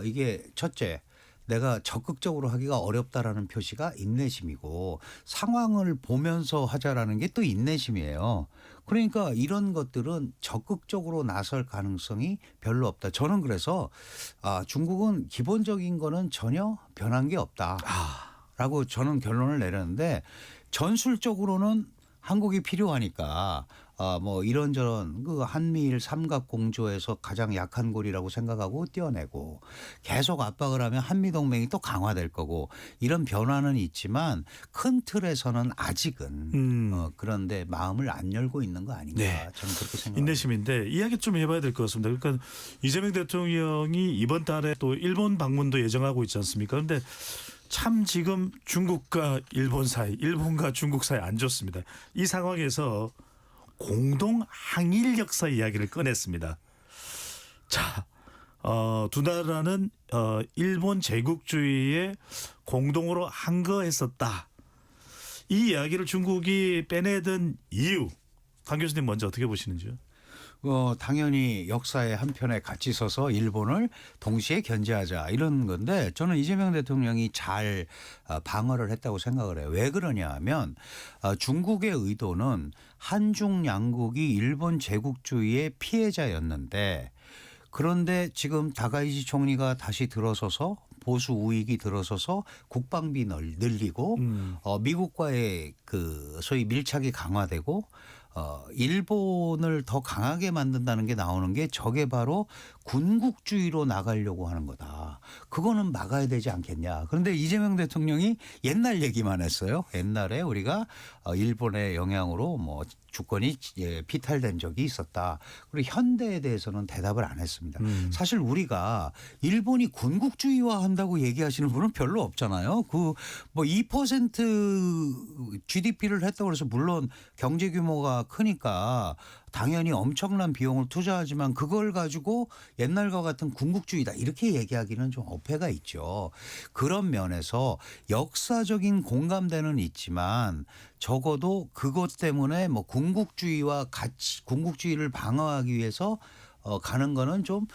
이게 첫째. 내가 적극적으로 하기가 어렵다라는 표시가 인내심이고 상황을 보면서 하자라는 게 또 인내심이에요. 그러니까 이런 것들은 적극적으로 나설 가능성이 별로 없다. 저는 그래서 중국은 기본적인 거는 전혀 변한 게 없다라고 저는 결론을 내렸는데 전술적으로는 한국이 필요하니까 뭐 이런저런 그 한미일 삼각 공조에서 가장 약한 고리라고 생각하고 떼어내고 계속 압박을 하면 한미 동맹이 또 강화될 거고 이런 변화는 있지만 큰 틀에서는 아직은 그런데 마음을 안 열고 있는 거 아닌가. 네. 저는 그렇게 생각합니다. 인내심인데 이야기 좀 해봐야 될 것 같습니다. 그러니까 이재명 대통령이 이번 달에 또 일본 방문도 예정하고 있지 않습니까? 그런데 참 지금 중국과 일본 사이, 일본과 중국 사이 안 좋습니다. 이 상황에서 공동 항일 역사 이야기를 꺼냈습니다. 자, 두 나라는 일본 제국주의에 공동으로 항거했었다. 이 이야기를 중국이 빼내던 이유, 강 교수님 먼저 어떻게 보시는지요? 당연히 역사의 한편에 같이 서서 일본을 동시에 견제하자 이런 건데 저는 이재명 대통령이 잘 방어를 했다고 생각을 해요. 왜 그러냐 하면 중국의 의도는 한중 양국이 일본 제국주의의 피해자였는데 그런데 지금 다카이시 총리가 다시 들어서서 보수 우익이 들어서서 국방비 늘리고 미국과의 그 소위 밀착이 강화되고 일본을 더 강하게 만든다는 게 나오는 게 저게 바로 군국주의로 나가려고 하는 거다. 그거는 막아야 되지 않겠냐. 그런데 이재명 대통령이 옛날 얘기만 했어요. 옛날에 우리가 일본의 영향으로 뭐 주권이 피탈된 적이 있었다. 그리고 현대에 대해서는 대답을 안 했습니다. 사실 우리가 일본이 군국주의화 한다고 얘기하시는 분은 별로 없잖아요. 그 뭐 2% GDP를 했다고 해서 물론 경제 규모가 크니까 당연히 엄청난 비용을 투자하지만 그걸 가지고 옛날과 같은 군국주의다 이렇게 얘기하기는 좀 어폐가 있죠. 그런 면에서 역사적인 공감대는 있지만 적어도 그것 때문에 뭐 군국주의와 같이 군국주의를 방어하기 위해서 가는 거는 좀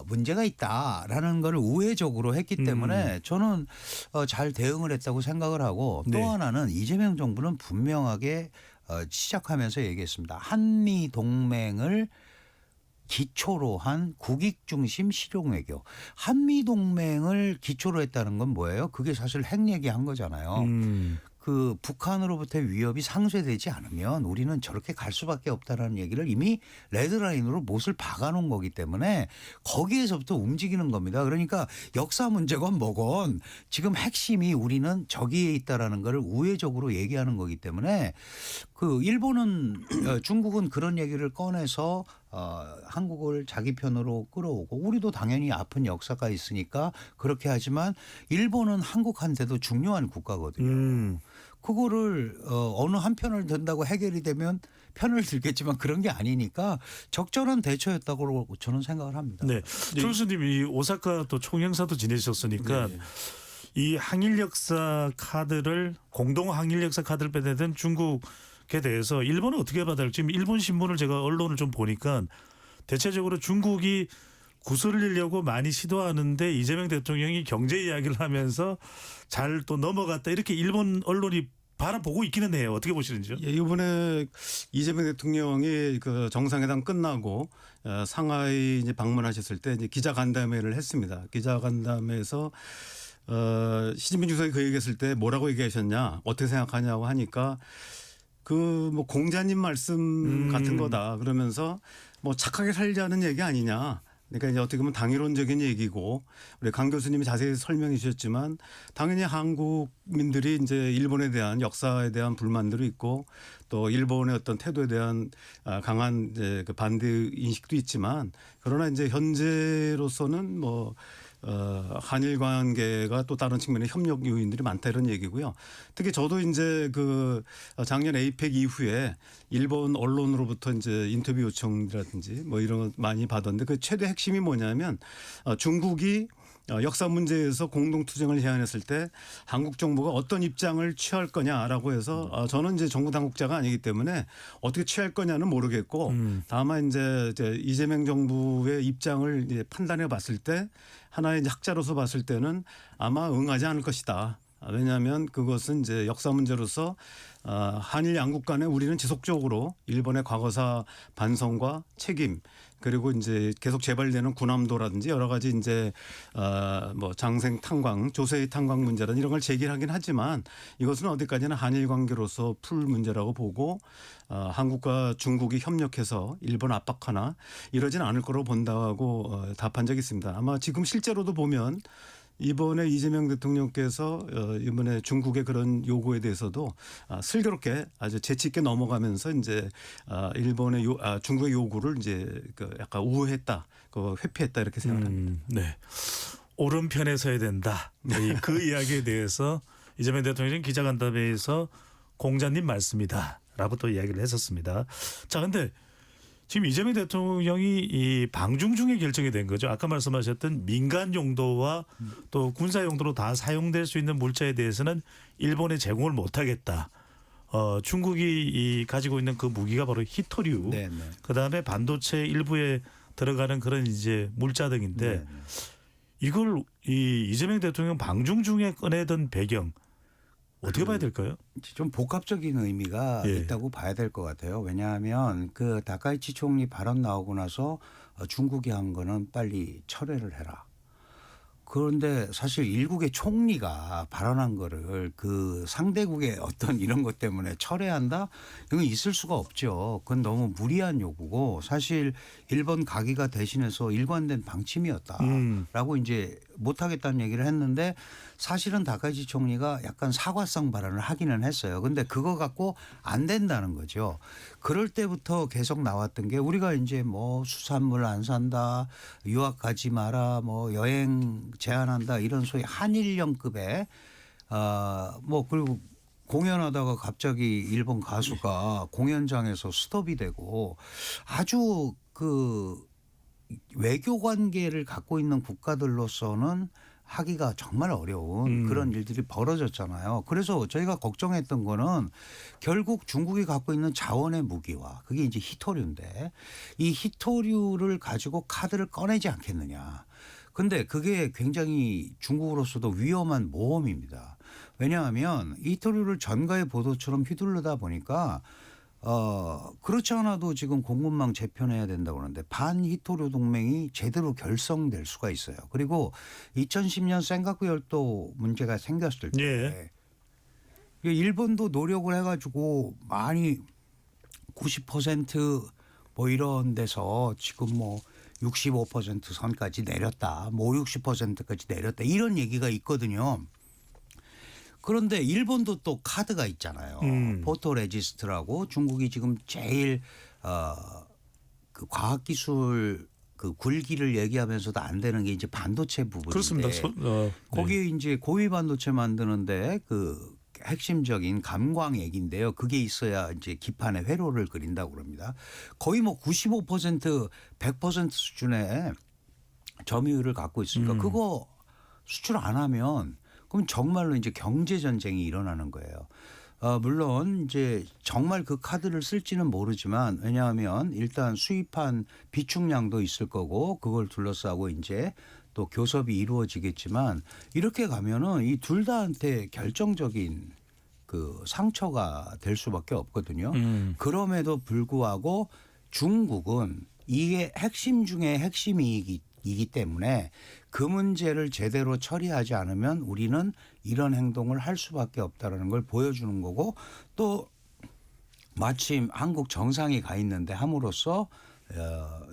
문제가 있다라는 걸 우회적으로 했기 때문에 저는 잘 대응을 했다고 생각을 하고 또 네. 하나는 이재명 정부는 분명하게 시작하면서 얘기했습니다. 한미 동맹을 기초로 한 국익 중심 실용 외교. 한미 동맹을 기초로 했다는 건 뭐예요? 그게 사실 핵 얘기한 거잖아요. 그 북한으로부터의 위협이 상쇄되지 않으면 우리는 저렇게 갈 수밖에 없다라는 얘기를 이미 레드라인으로 못을 박아놓은 거기 때문에 거기에서부터 움직이는 겁니다. 그러니까 역사 문제건 뭐건 지금 핵심이 우리는 저기에 있다라는 걸 우회적으로 얘기하는 거기 때문에 그 일본은 중국은 그런 얘기를 꺼내서 한국을 자기 편으로 끌어오고 우리도 당연히 아픈 역사가 있으니까 그렇게 하지만 일본은 한국한테도 중요한 국가거든요. 그거를 어느 한 편을 든다고 해결이 되면 편을 들겠지만 그런 게 아니니까 적절한 대처였다고 저는 생각을 합니다. 네. 교수님 이 오사카 또 총영사도 지내셨으니까 이 항일 역사 카드를 공동 항일 역사 카드를 빼내던 중국에 대해서 일본은 어떻게 받아들일지 지금 일본 신문을 제가 언론을 좀 보니까 대체적으로 중국이 구슬리려고 많이 시도하는데 이재명 대통령이 경제 이야기를 하면서 잘 또 넘어갔다 이렇게 일본 언론이 바라보고 있기는 해요. 어떻게 보시는지요? 예, 이번에 이재명 대통령이 그 정상회담 끝나고 상하이 이제 방문하셨을 때 이제 기자간담회를 했습니다. 기자간담회에서 시진핑 주석이 그 얘기했을 때 뭐라고 얘기하셨냐, 어떻게 생각하냐고 하니까 그 뭐 공자님 말씀 같은 거다 그러면서 뭐 착하게 살자는 얘기 아니냐. 그러니까 이제 어떻게 보면 당위론적인 얘기고 우리 강 교수님이 자세히 설명해 주셨지만 당연히 한국민들이 이제 일본에 대한 역사에 대한 불만들이 있고 또 일본의 어떤 태도에 대한 강한 이제 그 반대 인식도 있지만 그러나 이제 현재로서는 뭐 한일 관계가 또 다른 측면의 협력 요인들이 많다 이런 얘기고요. 특히 저도 이제 그 작년 에이펙 이후에 일본 언론으로부터 이제 인터뷰 요청이라든지 뭐 이런 거 많이 받았는데 그 최대 핵심이 뭐냐면 중국이 역사 문제에서 공동투쟁을 제안했을 때 한국 정부가 어떤 입장을 취할 거냐라고 해서 저는 이제 정부 당국자가 아니기 때문에 어떻게 취할 거냐는 모르겠고 다만 이제 이재명 정부의 입장을 이제 판단해 봤을 때 하나의 이제 학자로서 봤을 때는 아마 응하지 않을 것이다. 왜냐하면 그것은 이제 역사 문제로서 한일 양국 간에 우리는 지속적으로 일본의 과거사 반성과 책임 그리고 이제 계속 재발되는 군함도라든지 여러 가지 이제 뭐 장생 탄광, 조세의 탄광 문제라든지 이런 걸 제기하긴 하지만 이것은 어디까지나 한일 관계로서 풀 문제라고 보고 한국과 중국이 협력해서 일본 압박하나 이러지는 않을 거로 본다고 답한 적이 있습니다. 아마 지금 실제로도 보면 이번에 이재명 대통령께서 이번에 중국의 그런 요구에 대해서도 슬기롭게 아주 재치 있게 넘어가면서 이제 일본의 중국의 요구를 이제 그 약간 우회했다, 그 회피했다 이렇게 생각합니다. 네, 옳은 편에 서야 된다. 그 이야기에 대해서 이재명 대통령이 기자간담회에서 공자님 말씀이다라고 또 이야기를 했었습니다. 자, 근데 지금 이재명 대통령이 이 방중 중에 결정이 된 거죠. 아까 말씀하셨던 민간 용도와 또 군사 용도로 다 사용될 수 있는 물자에 대해서는 일본에 제공을 못하겠다. 중국이 가지고 있는 그 무기가 바로 히토류. 네네. 그다음에 반도체 일부에 들어가는 그런 이제 물자 등인데 네네. 이걸 이 이재명 대통령 방중 중에 꺼내던 배경 어떻게 봐야 될까요? 좀 복합적인 의미가 있다고 봐야 될 것 같아요. 왜냐하면 그 다카이치 총리 발언 나오고 나서 중국이 한 거는 빨리 철회를 해라. 그런데 사실 일국의 총리가 발언한 거를 그 상대국의 어떤 이런 것 때문에 철회한다? 이건 있을 수가 없죠. 그건 너무 무리한 요구고 사실 일본 가기가 대신해서 일관된 방침이었다라고 이제 못하겠다는 얘기를 했는데 사실은 다카이치 총리가 약간 사과성 발언을 하기는 했어요. 근데 그거 갖고 안 된다는 거죠. 그럴 때부터 계속 나왔던 게 우리가 이제 뭐 수산물 안 산다, 유학 가지 마라, 뭐 여행 제한한다 이런 소위 한일령급의 뭐 그리고 공연하다가 갑자기 일본 가수가 공연장에서 스톱이 되고 아주 그 외교 관계를 갖고 있는 국가들로서는 하기가 정말 어려운 그런 일들이 벌어졌잖아요. 그래서 저희가 걱정했던 거는 결국 중국이 갖고 있는 자원의 무기와 그게 이제 히토류인데 이 히토류를 가지고 카드를 꺼내지 않겠느냐. 근데 그게 굉장히 중국으로서도 위험한 모험입니다. 왜냐하면 히토류를 전가의 보도처럼 휘두르다 보니까 그렇지 않아도 지금 공군망 재편해야 된다고 하는데 반히토류 동맹이 제대로 결성될 수가 있어요. 그리고 2010년 센가쿠 열도 문제가 생겼을 때 일본도 노력을 해가지고 많이 90% 이런 데서 지금 65% 선까지 내렸다. 60%까지 내렸다. 이런 얘기가 있거든요. 그런데 일본도 또 카드가 있잖아요. 포토레지스트라고 중국이 지금 제일 그 과학기술 그 굴기를 얘기하면서도 안 되는 게 이제 반도체 부분인데. 그렇습니다. 거기에 이제 고위 반도체 만드는데 그 핵심적인 감광액인데요. 그게 있어야 이제 기판에 회로를 그린다고 그럽니다. 거의 95% 100% 수준의 점유율을 갖고 있으니까 그거 수출 안 하면 그럼 정말로 이제 경제 전쟁이 일어나는 거예요. 물론 이제 정말 그 카드를 쓸지는 모르지만 왜냐하면 일단 수입한 비축량도 있을 거고 그걸 둘러싸고 이제 또 교섭이 이루어지겠지만 이렇게 가면은 이 둘 다한테 결정적인 그 상처가 될 수밖에 없거든요. 그럼에도 불구하고 중국은 이게 핵심 중에 핵심이기 때문에 그 문제를 제대로 처리하지 않으면 우리는 이런 행동을 할 수밖에 없다라는 걸 보여주는 거고 또 마침 한국 정상이 가 있는데 함으로써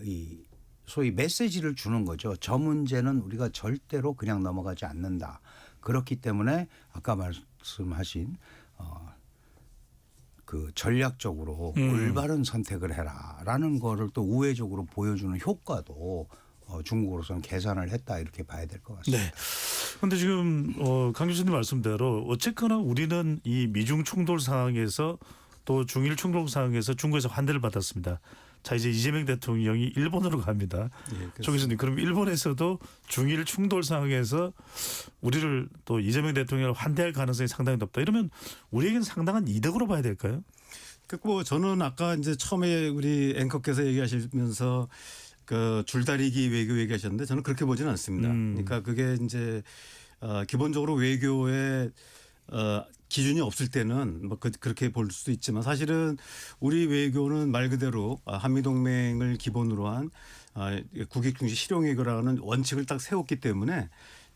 이 소위 메시지를 주는 거죠. 저 문제는 우리가 절대로 그냥 넘어가지 않는다. 그렇기 때문에 아까 말씀하신 그 전략적으로 올바른 선택을 해라라는 거를 또 우회적으로 보여주는 효과도 중국으로서는 계산을 했다 이렇게 봐야 될 것 같습니다. 네. 그런데 지금 강 교수님 말씀대로 어쨌거나 우리는 이 미중 충돌 상황에서 또 중일 충돌 상황에서 중국에서 환대를 받았습니다. 자 이제 이재명 대통령이 일본으로 갑니다. 예, 조 교수님 그럼 일본에서도 중일 충돌 상황에서 우리를 또 이재명 대통령을 환대할 가능성이 상당히 높다. 이러면 우리에게는 상당한 이득으로 봐야 될까요? 그리고 저는 아까 이제 처음에 우리 앵커께서 얘기하시면서 그 줄다리기 외교 얘기하셨는데 저는 그렇게 보지는 않습니다. 그러니까 그게 이제 기본적으로 외교의 기준이 없을 때는 그렇게 볼 수도 있지만 사실은 우리 외교는 말 그대로 한미동맹을 기본으로 한 국익 중시 실용 외교라는 원칙을 딱 세웠기 때문에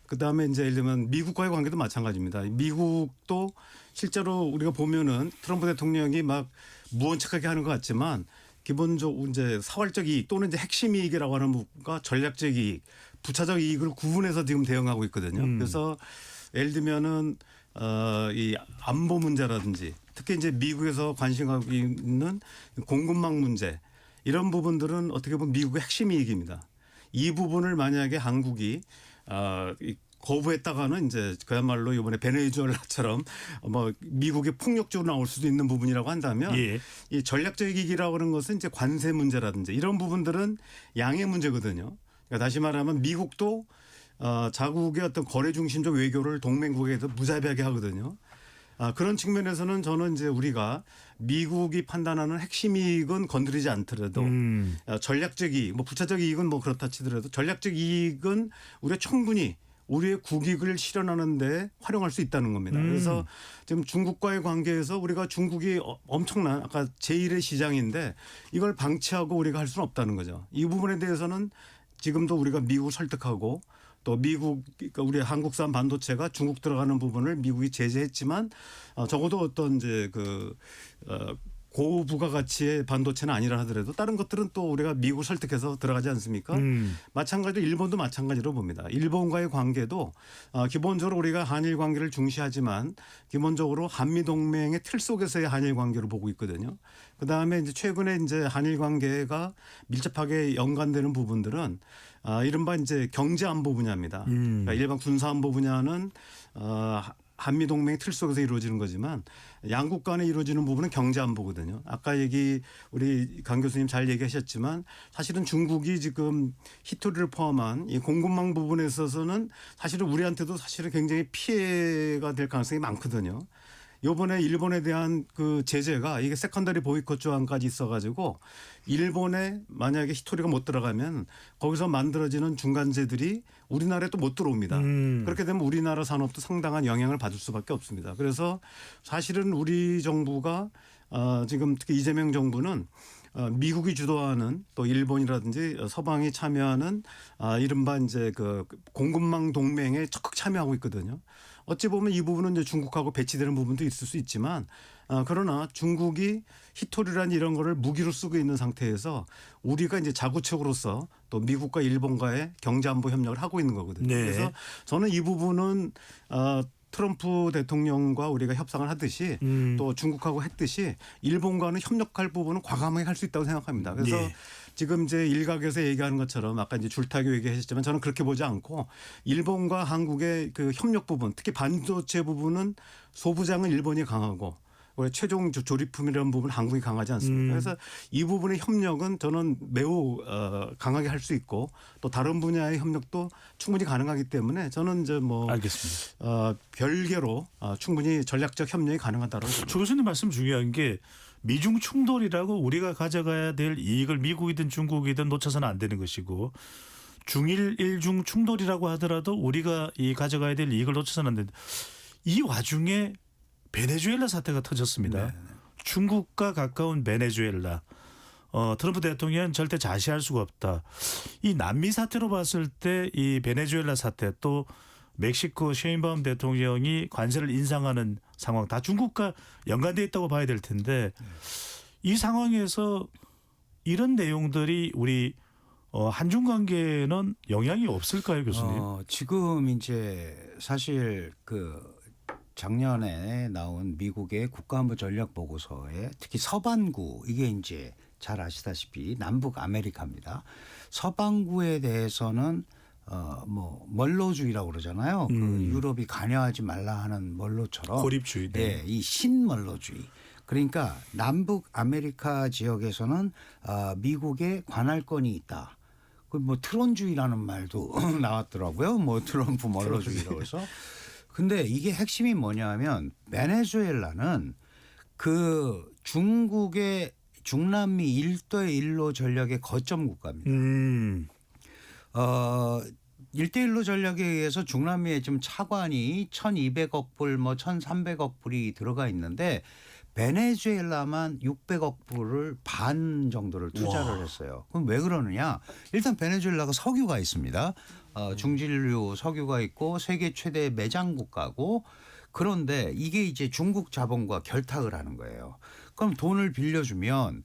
그다음에 이제 예를 들면 미국과의 관계도 마찬가지입니다. 미국도 실제로 우리가 보면은 트럼프 대통령이 막 무언책하게 하는 것 같지만 기본적으로 이제 사활적 이익 또는 이제 핵심 이익이라고 하는 부분과 전략적 이익, 부차적 이익을 구분해서 지금 대응하고 있거든요. 그래서 예를 들면은 이 안보 문제라든지 특히 이제 미국에서 관심 갖고 있는 공급망 문제 이런 부분들은 어떻게 보면 미국의 핵심 이익입니다. 이 부분을 만약에 한국이 거부했다가는 이제 그야말로 이번에 베네수엘라처럼 미국의 폭력적으로 나올 수도 있는 부분이라고 한다면 예. 이 전략적 이익이라고 하는 것은 이제 관세 문제라든지 이런 부분들은 양의 문제거든요. 그러니까 다시 말하면 미국도 자국의 어떤 거래 중심적 외교를 동맹국에서 무자비하게 하거든요. 그런 측면에서는 저는 이제 우리가 미국이 판단하는 핵심 이익은 건드리지 않더라도 전략적 이익, 부차적 이익은 그렇다 치더라도 전략적 이익은 우리가 충분히 우리의 국익을 실현하는 데 활용할 수 있다는 겁니다. 그래서 지금 중국과의 관계에서 우리가 중국이 엄청난 아까 제1의 시장인데 이걸 방치하고 우리가 할 수는 없다는 거죠. 이 부분에 대해서는 지금도 우리가 미국을 설득하고 또 미국, 그러니까 우리 한국산 반도체가 중국 들어가는 부분을 미국이 제재했지만 적어도 어떤 이제 고부가가치의 반도체는 아니라 하더라도 다른 것들은 또 우리가 미국을 설득해서 들어가지 않습니까? 마찬가지로 일본도 마찬가지로 봅니다. 일본과의 관계도 기본적으로 우리가 한일 관계를 중시하지만 기본적으로 한미동맹의 틀 속에서의 한일 관계로 보고 있거든요. 그다음에 이제 최근에 이제 한일 관계가 밀접하게 연관되는 부분들은 이른바 이제 경제 안보 분야입니다. 그러니까 일반 군사 안보 분야는 한미 동맹의 틀 속에서 이루어지는 거지만 양국 간에 이루어지는 부분은 경제 안보거든요. 아까 우리 강 교수님 잘 얘기하셨지만 사실은 중국이 지금 히토리를 포함한 이 공급망 부분에 있어서는 사실은 우리한테도 사실은 굉장히 피해가 될 가능성이 많거든요. 요번에 일본에 대한 그 제재가 이게 세컨더리 보이콧 조항까지 있어가지고 일본에 만약에 히토리가 못 들어가면 거기서 만들어지는 중간재들이 우리나라에 또 못 들어옵니다. 그렇게 되면 우리나라 산업도 상당한 영향을 받을 수밖에 없습니다. 그래서 사실은 우리 정부가 지금 특히 이재명 정부는 미국이 주도하는 또 일본이라든지 서방이 참여하는 이른바 이제 그 공급망 동맹에 적극 참여하고 있거든요. 어찌 보면 이 부분은 이제 중국하고 배치되는 부분도 있을 수 있지만 그러나 중국이 히토리란 이런 거를 무기로 쓰고 있는 상태에서 우리가 이제 자구책으로서 또 미국과 일본과의 경제안보 협력을 하고 있는 거거든요. 네. 그래서 저는 이 부분은 트럼프 대통령과 우리가 협상을 하듯이 또 중국하고 했듯이 일본과는 협력할 부분은 과감하게 할 수 있다고 생각합니다. 그래서 예. 지금 이제 일각에서 얘기하는 것처럼 아까 이제 줄타기 얘기하셨지만 저는 그렇게 보지 않고 일본과 한국의 그 협력 부분, 특히 반도체 부분은 소부장은 일본이 강하고 원래 최종 조립품이라는 부분 한국이 강하지 않습니까? 그래서 이 부분의 협력은 저는 매우 강하게 할 수 있고 또 다른 분야의 협력도 충분히 가능하기 때문에 저는 이제 뭐 알겠습니다. 별개로 충분히 전략적 협력이 가능하다고 봅니다. 조 교수님 말씀 중요한 게 미중 충돌이라고 우리가 가져가야 될 이익을 미국이든 중국이든 놓쳐서는 안 되는 것이고 중일 일중 충돌이라고 하더라도 우리가 이 가져가야 될 이익을 놓쳐서는 안 된다. 이 와중에 베네수엘라 사태가 터졌습니다. 중국과 가까운 베네수엘라. 트럼프 대통령은 절대 자시할 수가 없다. 이 남미 사태로 봤을 때 이 베네수엘라 사태 또 멕시코 셰인바움 대통령이 관세를 인상하는 상황 다 중국과 연관되어 있다고 봐야 될 텐데 이 상황에서 이런 내용들이 우리 한중 관계에는 영향이 없을까요, 교수님? 지금 이제 사실 그 작년에 나온 미국의 국가안보 전략 보고서에 특히 서반구 이게 이제 잘 아시다시피 남북 아메리카입니다. 서반구에 대해서는 뭐 멀로주의라고 그러잖아요. 그 유럽이 관여하지 말라 하는 멀로처럼 고립주의. 네, 이 신멀로주의. 그러니까 남북 아메리카 지역에서는 미국의 관할권이 있다. 그 뭐 트론주의라는 말도 나왔더라고요. 뭐 트럼프 멀로주의라고 해서. 근데 이게 핵심이 뭐냐면 베네수엘라는 그 중국의 중남미 1대1로 전략의 거점 국가입니다. 1대1로 전략에 의해서 중남미에 지금 차관이 1,200억 불, 뭐 1,300억 불이 들어가 있는데 베네수엘라만 600억 불을 반 정도를 투자를 했어요. 그럼 왜 그러느냐? 일단 베네수엘라가 석유가 있습니다. 중진류 석유가 있고 세계 최대 매장 국가고 그런데 이게 이제 중국 자본과 결탁을 하는 거예요. 그럼 돈을 빌려주면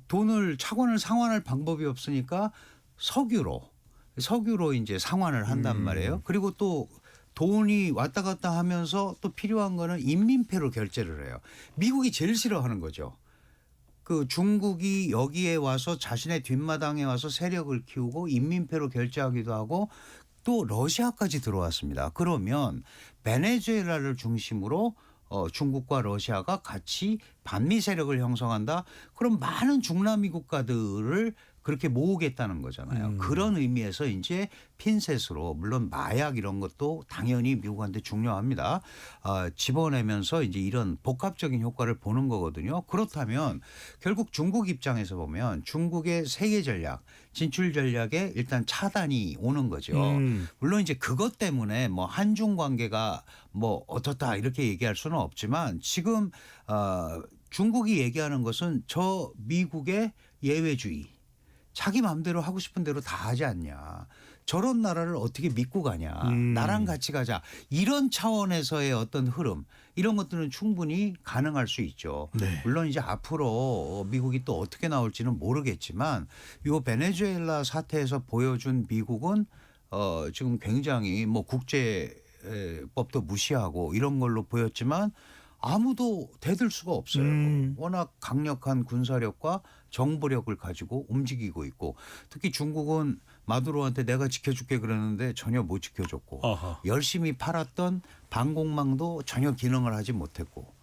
돈을 차관을 상환할 방법이 없으니까 석유로 이제 상환을 한단 말이에요. 그리고 또 돈이 왔다 갔다 하면서 또 필요한 거는 인민폐로 결제를 해요. 미국이 제일 싫어하는 거죠. 그 중국이 여기에 와서 자신의 뒷마당에 와서 세력을 키우고 인민폐로 결제하기도 하고 또 러시아까지 들어왔습니다. 그러면 베네수엘라를 중심으로 중국과 러시아가 같이 반미 세력을 형성한다. 그럼 많은 중남미 국가들을 그렇게 모으겠다는 거잖아요. 그런 의미에서 이제 핀셋으로 물론 마약 이런 것도 당연히 미국한테 중요합니다. 집어내면서 이제 이런 복합적인 효과를 보는 거거든요. 그렇다면 결국 중국 입장에서 보면 중국의 세계 전략, 진출 전략에 일단 차단이 오는 거죠. 물론 이제 그것 때문에 뭐 한중 관계가 뭐 어떻다 이렇게 얘기할 수는 없지만 지금 중국이 얘기하는 것은 저 미국의 예외주의. 자기 마음대로 하고 싶은 대로 다 하지 않냐. 저런 나라를 어떻게 믿고 가냐. 나랑 같이 가자. 이런 차원에서의 어떤 흐름 이런 것들은 충분히 가능할 수 있죠. 네. 물론 이제 앞으로 미국이 또 어떻게 나올지는 모르겠지만 이 베네수엘라 사태에서 보여준 미국은 지금 굉장히 뭐 국제법도 무시하고 이런 걸로 보였지만 아무도 대들 수가 없어요. 워낙 강력한 군사력과 정보력을 가지고 움직이고 있고 특히 중국은 마두로한테 내가 지켜줄게 그러는데 전혀 못 지켜줬고 열심히 팔았던 방공망도 전혀 기능을 하지 못했고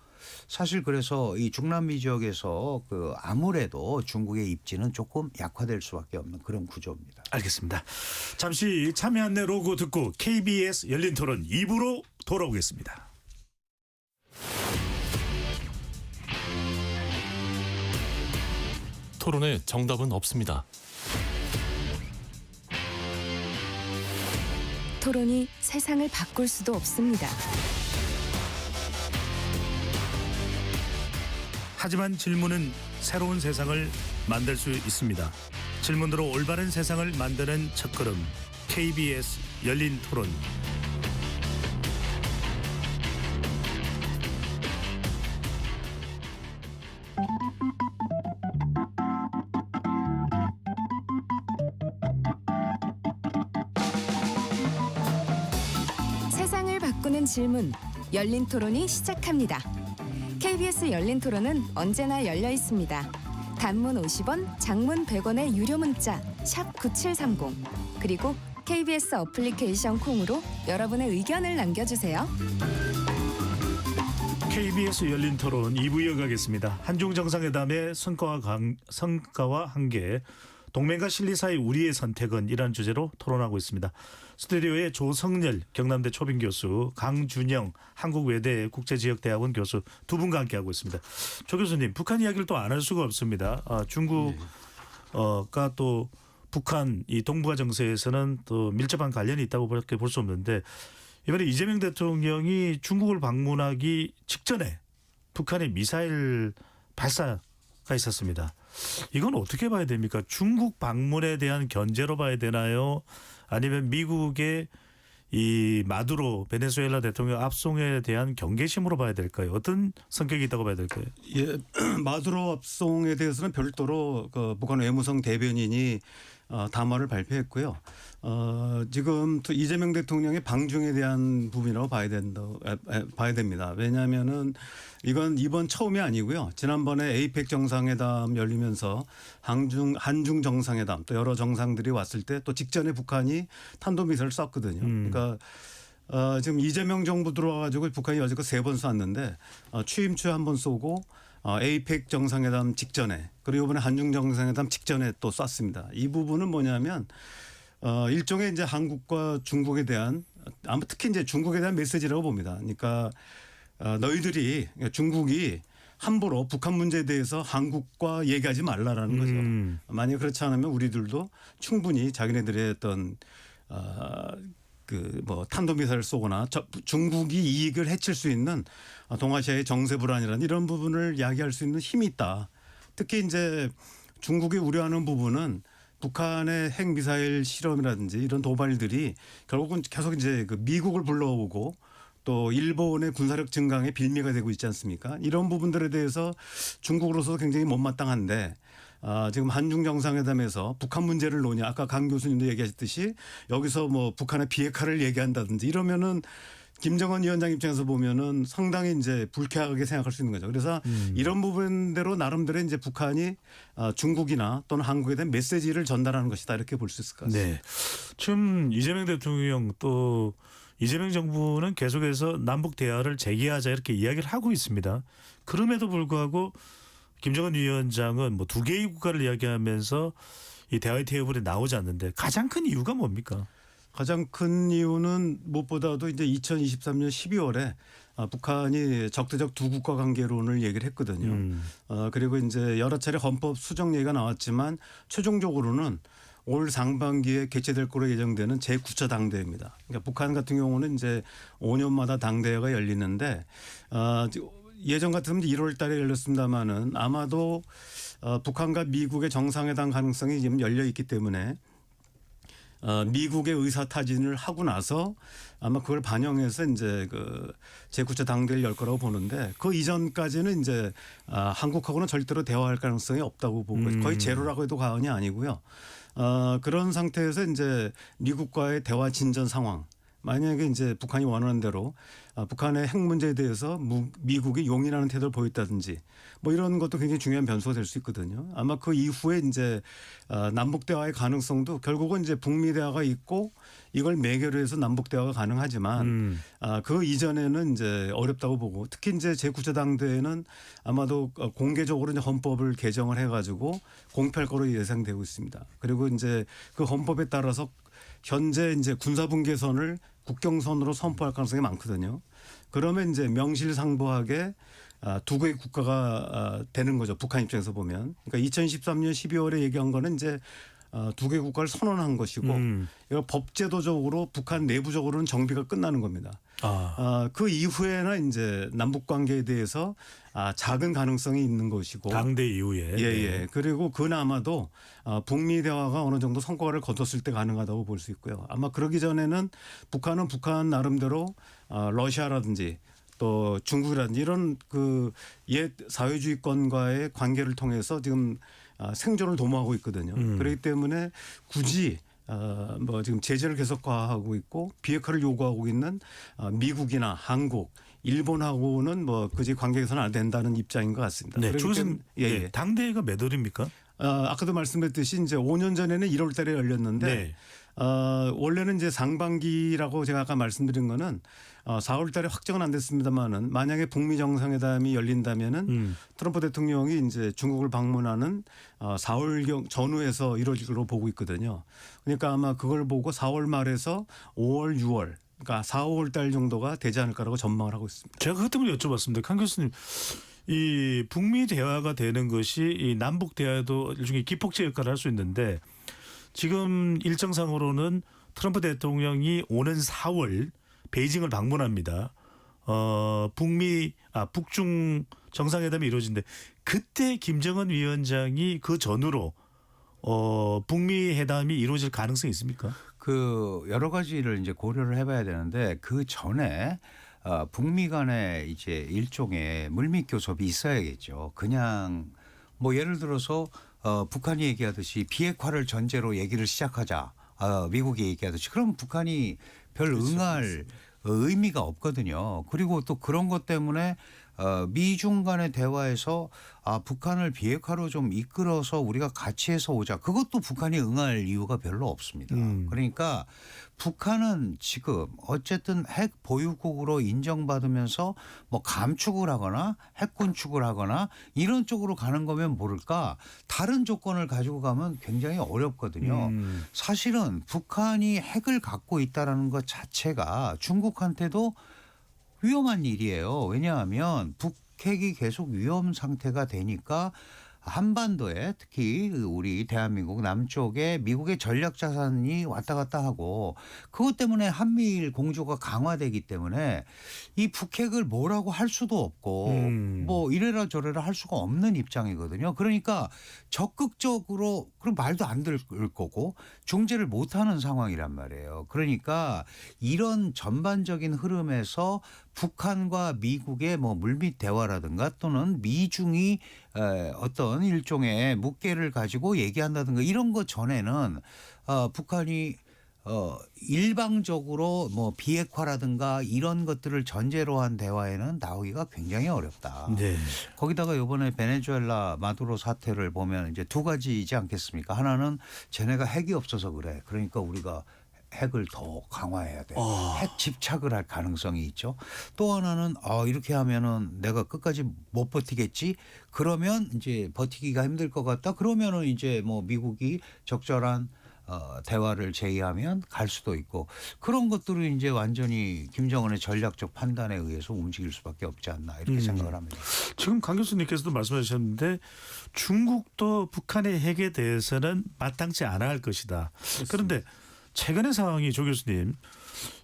사실 그래서 이 중남미 지역에서 그 아무래도 중국의 입지는 조금 약화될 수밖에 없는 그런 구조입니다. 알겠습니다. 잠시 참여 안내 로고 듣고 KBS 열린 토론 2부로 돌아오겠습니다. 토론에 정답은 없습니다. 토론이 세상을 바꿀 수도 없습니다. 하지만 질문은 새로운 세상을 만들 수 있습니다. 질문으로 올바른 세상을 만드는 첫걸음 KBS 열린 토론. 세상을 바꾸는 질문 열린 토론이 시작합니다. KBS 열린 토론은 언제나 열려 있습니다. 단문 50원, 장문 100원의 유료 문자 샵 9730 그리고 KBS 어플리케이션 콩으로 여러분의 의견을 남겨주세요. KBS 열린 토론 2부 이어가겠습니다. 한중 정상회담의 성과와 한계, 동맹과 실리 사이 우리의 선택은 이란 주제로 토론하고 있습니다. 스튜디오에 조성렬 경남대 초빙 교수, 강준영 한국외대 국제지역대학원 교수 두 분과 함께하고 있습니다. 조 교수님, 북한 이야기를 또 안 할 수가 없습니다. 중국가 또 북한 이 동북아 정세에서는 또 밀접한 관련이 있다고 밖에 볼 수 없는데, 이번에 이재명 대통령이 중국을 방문하기 직전에 북한의 미사일 발사가 있었습니다. 이건 어떻게 봐야 됩니까? 중국 방문에 대한 견제로 봐야 되나요? 아니면 미국의 이 마두로 베네수엘라 대통령 압송에 대한 경계심으로 봐야 될까요? 어떤 성격이 있다고 봐야 될까요? 예, 마두로 압송에 대해서는 별도로 그 북한 외무성 대변인이 담화를 발표했고요. 지금 또 이재명 대통령의 방중에 대한 부분이라고 봐야 됩니다. 왜냐하면은 이건 이번 처음이 아니고요. 지난번에 에이펙 정상회담 열리면서 한중 정상회담 또 여러 정상들이 왔을 때 또 직전에 북한이 탄도미사일을 쐈거든요. 그러니까 지금 이재명 정부 들어와가지고 북한이 여지껏 3번 쐈는데 취임 초에 1번 쏘고 에이펙 정상회담 직전에 그리고 이번에 한중 정상회담 직전에 또 쐈습니다. 이 부분은 뭐냐면 일종의 이제 한국과 중국에 대한 아마 특히 이제 중국에 대한 메시지라고 봅니다. 그러니까 너희들이 중국이 함부로 북한 문제에 대해서 한국과 얘기하지 말라라는 거죠. 만약 그렇지 않으면 우리들도 충분히 자기네들의 어떤 그 뭐 탄도미사를 쏘거나 중국이 이익을 해칠 수 있는 동아시아의 정세 불안이라는 이런 부분을 야기할 수 있는 힘이 있다. 특히 이제 중국이 우려하는 부분은 북한의 핵미사일 실험이라든지 이런 도발들이 결국은 계속 이제 그 미국을 불러오고 또 일본의 군사력 증강에 빌미가 되고 있지 않습니까? 이런 부분들에 대해서 중국으로서도 굉장히 못마땅한데 지금 한중 정상회담에서 북한 문제를 논의, 아까 강 교수님도 얘기하셨듯이 여기서 뭐 북한의 비핵화를 얘기한다든지 이러면은 김정은 위원장 입장에서 보면은 상당히 이제 불쾌하게 생각할 수 있는 거죠. 그래서 이런 부분대로 나름대로 이제 북한이 중국이나 또는 한국에 대한 메시지를 전달하는 것이다 이렇게 볼 수 있을 것 같습니다. 네. 지금 이재명 대통령 또 이재명 정부는 계속해서 남북 대화를 재개하자 이렇게 이야기를 하고 있습니다. 그럼에도 불구하고 김정은 위원장은 뭐 2개의 국가를 이야기하면서 이 대화의 테이블에 나오지 않는데 가장 큰 이유가 뭡니까? 가장 큰 이유는 무엇보다도 이제 2023년 12월에 북한이 적대적 두 국가 관계론을 얘기를 했거든요. 그리고 이제 여러 차례 헌법 수정 얘기가 나왔지만 최종적으로는 올 상반기에 개최될 거로 예정되는 제9차 당대회입니다. 그러니까 북한 같은 경우는 이제 5년마다 당대회가 열리는데 예전 같으면 1월 달에 열렸습니다마는 아마도 북한과 미국의 정상회담 가능성이 지금 열려 있기 때문에 미국의 의사 타진을 하고 나서 아마 그걸 반영해서 이제 그 제9차 당대를 열 거라고 보는데 그 이전까지는 이제 한국하고는 절대로 대화할 가능성이 없다고 보고 거의 제로라고 해도 과언이 아니고요. 그런 상태에서 이제 미국과의 대화 진전 상황. 만약에 이제 북한이 원하는 대로 북한의 핵 문제에 대해서 미국이 용인하는 태도를 보였다든지 뭐 이런 것도 굉장히 중요한 변수가 될 수 있거든요. 아마 그 이후에 이제 남북 대화의 가능성도 결국은 이제 북미 대화가 있고 이걸 매개로 해서 남북 대화가 가능하지만 그 이전에는 이제 어렵다고 보고 특히 이제 제9차 당대회는 아마도 공개적으로 이제 헌법을 개정을 해가지고 공표할 거로 예상되고 있습니다. 그리고 이제 그 헌법에 따라서 현재 이제 군사분계선을 국경선으로 선포할 가능성이 많거든요. 그러면 이제 명실상부하게 2개의 국가가 되는 거죠. 북한 입장에서 보면. 그러니까 2013년 12월에 얘기한 거는 이제 두 개 국가를 선언한 것이고 이거 법제도적으로 북한 내부적으로는 정비가 끝나는 겁니다. 그 이후에는 이제 남북 관계에 대해서 작은 가능성이 있는 것이고 당대 이후에. 예. 그리고 그나마도 북미 대화가 어느 정도 성과를 거뒀을 때 가능하다고 볼 수 있고요. 아마 그러기 전에는 북한은 북한 나름대로 러시아라든지 또 중국이라든지 이런 그 옛 사회주의권과의 관계를 통해서 지금 생존을 도모하고 있거든요. 그렇기 때문에 굳이 뭐 지금 제재를 계속화하고 있고 비핵화를 요구하고 있는 미국이나 한국, 일본하고는 뭐 굳이 관계에서는 안 된다는 입장인 것 같습니다. 네, 그렇기 조선 때문에 당대회가 몇 월입니까? 아까도 말씀드렸듯이 이제 5년 전에는 1월 달에 열렸는데 네. 원래는 이제 상반기라고 제가 아까 말씀드린 거는 4월 달에 확정은 안 됐습니다만은 만약에 북미 정상회담이 열린다면은 트럼프 대통령이 이제 중국을 방문하는 4월경 전후에서 이루어질 걸로 보고 있거든요. 그러니까 아마 그걸 보고 4월 말에서 5월, 6월 그러니까 4, 5월 달 정도가 되지 않을까라고 전망을 하고 있습니다. 제가 그것 때문에 여쭤봤습니다. 강 교수님. 이 북미 대화가 되는 것이 이 남북 대화에도 일종의 기폭제 역할을 할 수 있는데 지금 일정상으로는 트럼프 대통령이 오는 4월 베이징을 방문합니다. 북중 정상회담이 이루어진데 그때 김정은 위원장이 그 전후로 북미 회담이 이루어질 가능성이 있습니까? 그 여러 가지를 이제 고려를 해봐야 되는데 그 전에 북미 간에 이제 일종의 물밑 교섭이 있어야겠죠. 그냥 뭐 예를 들어서 북한이 얘기하듯이 비핵화를 전제로 얘기를 시작하자. 미국이 얘기하듯이 그럼 북한이 별 응할 의미가 없거든요. 그리고 또 그런 것 때문에 미중 간의 대화에서 북한을 비핵화로 좀 이끌어서 우리가 같이 해서 오자. 그것도 북한이 응할 이유가 별로 없습니다. 그러니까 북한은 지금 어쨌든 핵 보유국으로 인정받으면서 뭐 감축을 하거나 핵 군축을 하거나 이런 쪽으로 가는 거면 모를까 다른 조건을 가지고 가면 굉장히 어렵거든요. 사실은 북한이 핵을 갖고 있다는 것 자체가 중국한테도 위험한 일이에요. 왜냐하면 북핵이 계속 위험 상태가 되니까 한반도에 특히 우리 대한민국 남쪽에 미국의 전략 자산이 왔다 갔다 하고 그것 때문에 한미일 공조가 강화되기 때문에 이 북핵을 뭐라고 할 수도 없고 뭐 이래라 저래라 할 수가 없는 입장이거든요. 그러니까 적극적으로 그럼 말도 안 들을 거고 중재를 못하는 상황이란 말이에요. 그러니까 이런 전반적인 흐름에서 북한과 미국의 뭐 물밑 대화라든가 또는 미중이 어떤 일종의 묵계를 가지고 얘기한다든가 이런 것 전에는 북한이 일방적으로 뭐 비핵화라든가 이런 것들을 전제로 한 대화에는 나오기가 굉장히 어렵다. 네. 거기다가 이번에 베네수엘라 마두로 사태를 보면 이제 두 가지이지 않겠습니까? 하나는 쟤네가 핵이 없어서 그래. 그러니까 우리가 핵을 더 강화해야 돼. 핵 집착을 할 가능성이 있죠. 또 하나는 이렇게 하면은 내가 끝까지 못 버티겠지. 그러면 이제 버티기가 힘들 것 같다. 그러면은 이제 뭐 미국이 적절한 대화를 제의하면 갈 수도 있고 그런 것들을 이제 완전히 김정은의 전략적 판단에 의해서 움직일 수밖에 없지 않나 이렇게 생각을 합니다. 지금 강 교수님께서도 말씀하셨는데 중국도 북한의 핵에 대해서는 마땅치 않아 할 것이다. 그런데 최근의 상황이 조 교수님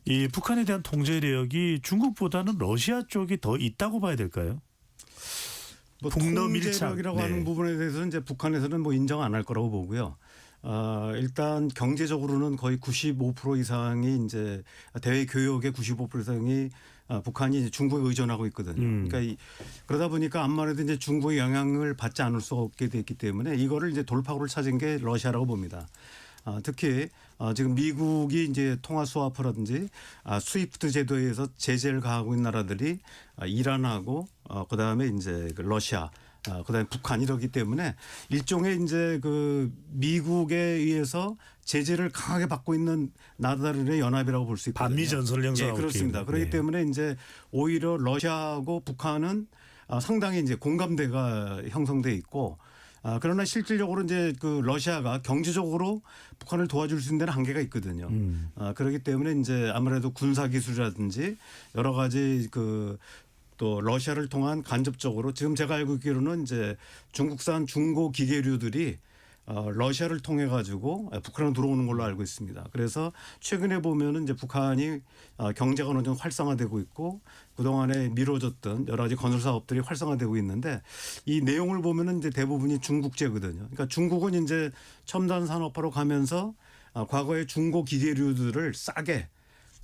이 북한에 대한 통제력이 중국보다는 러시아 쪽이 더 있다고 봐야 될까요? 뭐 북러 밀착. 통제력이라고 네. 하는 부분에 대해서는 이제 북한에서는 뭐 인정 안 할 거라고 보고요. 일단 경제적으로는 거의 95% 이상이 이제 대외 교역의 95% 이상이 북한이 이제 중국에 의존하고 있거든요. 그러니까 그러다 보니까 암만 해도 이제 중국의 영향을 받지 않을 수 없게 됐기 때문에 이거를 이제 돌파구를 찾은 게 러시아라고 봅니다. 특히 지금 미국이 이제 통화 스와프라든지 스위프트 제도에 의해서 제재를 가하고 있는 나라들이 이란하고 그다음에 이제 러시아 그다음에 북한 이러기 때문에 일종의 이제 그 미국에 의해서 제재를 강하게 받고 있는 나라들의 연합이라고 볼 수 있거든요. 반미 전선을 형성하고 네, 그렇습니다. 있긴. 그렇기 네. 때문에 이제 오히려 러시아하고 북한은 상당히 이제 공감대가 형성돼 있고 그러나 실질적으로 이제 그 러시아가 경제적으로 북한을 도와줄 수 있는 데는 한계가 있거든요. 그렇기 때문에 이제 아무래도 군사 기술이라든지 여러 가지 또 러시아를 통한 간접적으로 지금 제가 알고 있기로는 이제 중국산 중고 기계류들이 러시아를 통해 가지고 북한으로 들어오는 걸로 알고 있습니다. 그래서 최근에 보면은 이제 북한이 경제가 어느 정도 활성화되고 있고 그동안에 미뤄졌던 여러 가지 건설 사업들이 활성화되고 있는데 이 내용을 보면은 이제 대부분이 중국제거든요. 그러니까 중국은 이제 첨단 산업화로 가면서 과거의 중고 기계류들을 싸게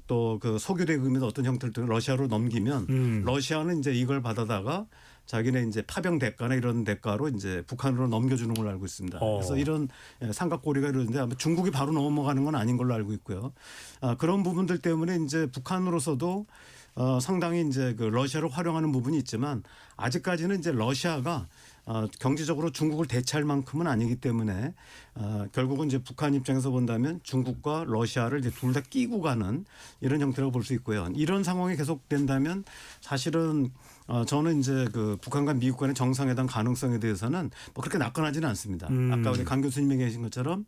또 그 석유 대금이나 어떤 형태를 러시아로 넘기면 러시아는 이제 이걸 받아다가 자기네 이제 파병 대가나 이런 대가로 이제 북한으로 넘겨주는 걸로 알고 있습니다. 그래서 이런 삼각고리가 이러는데 아마 중국이 바로 넘어가는 건 아닌 걸로 알고 있고요. 그런 부분들 때문에 이제 북한으로서도 상당히 이제 그 러시아를 활용하는 부분이 있지만 아직까지는 이제 러시아가 경제적으로 중국을 대체할 만큼은 아니기 때문에 결국은 이제 북한 입장에서 본다면 중국과 러시아를 이제 둘 다 끼고 가는 이런 형태라고 볼 수 있고요. 이런 상황이 계속된다면 사실은 저는 이제 그 북한과 미국 간의 정상회담 가능성에 대해서는 뭐 그렇게 낙관하지는 않습니다. 아까 우리 강 교수님이 계신 것처럼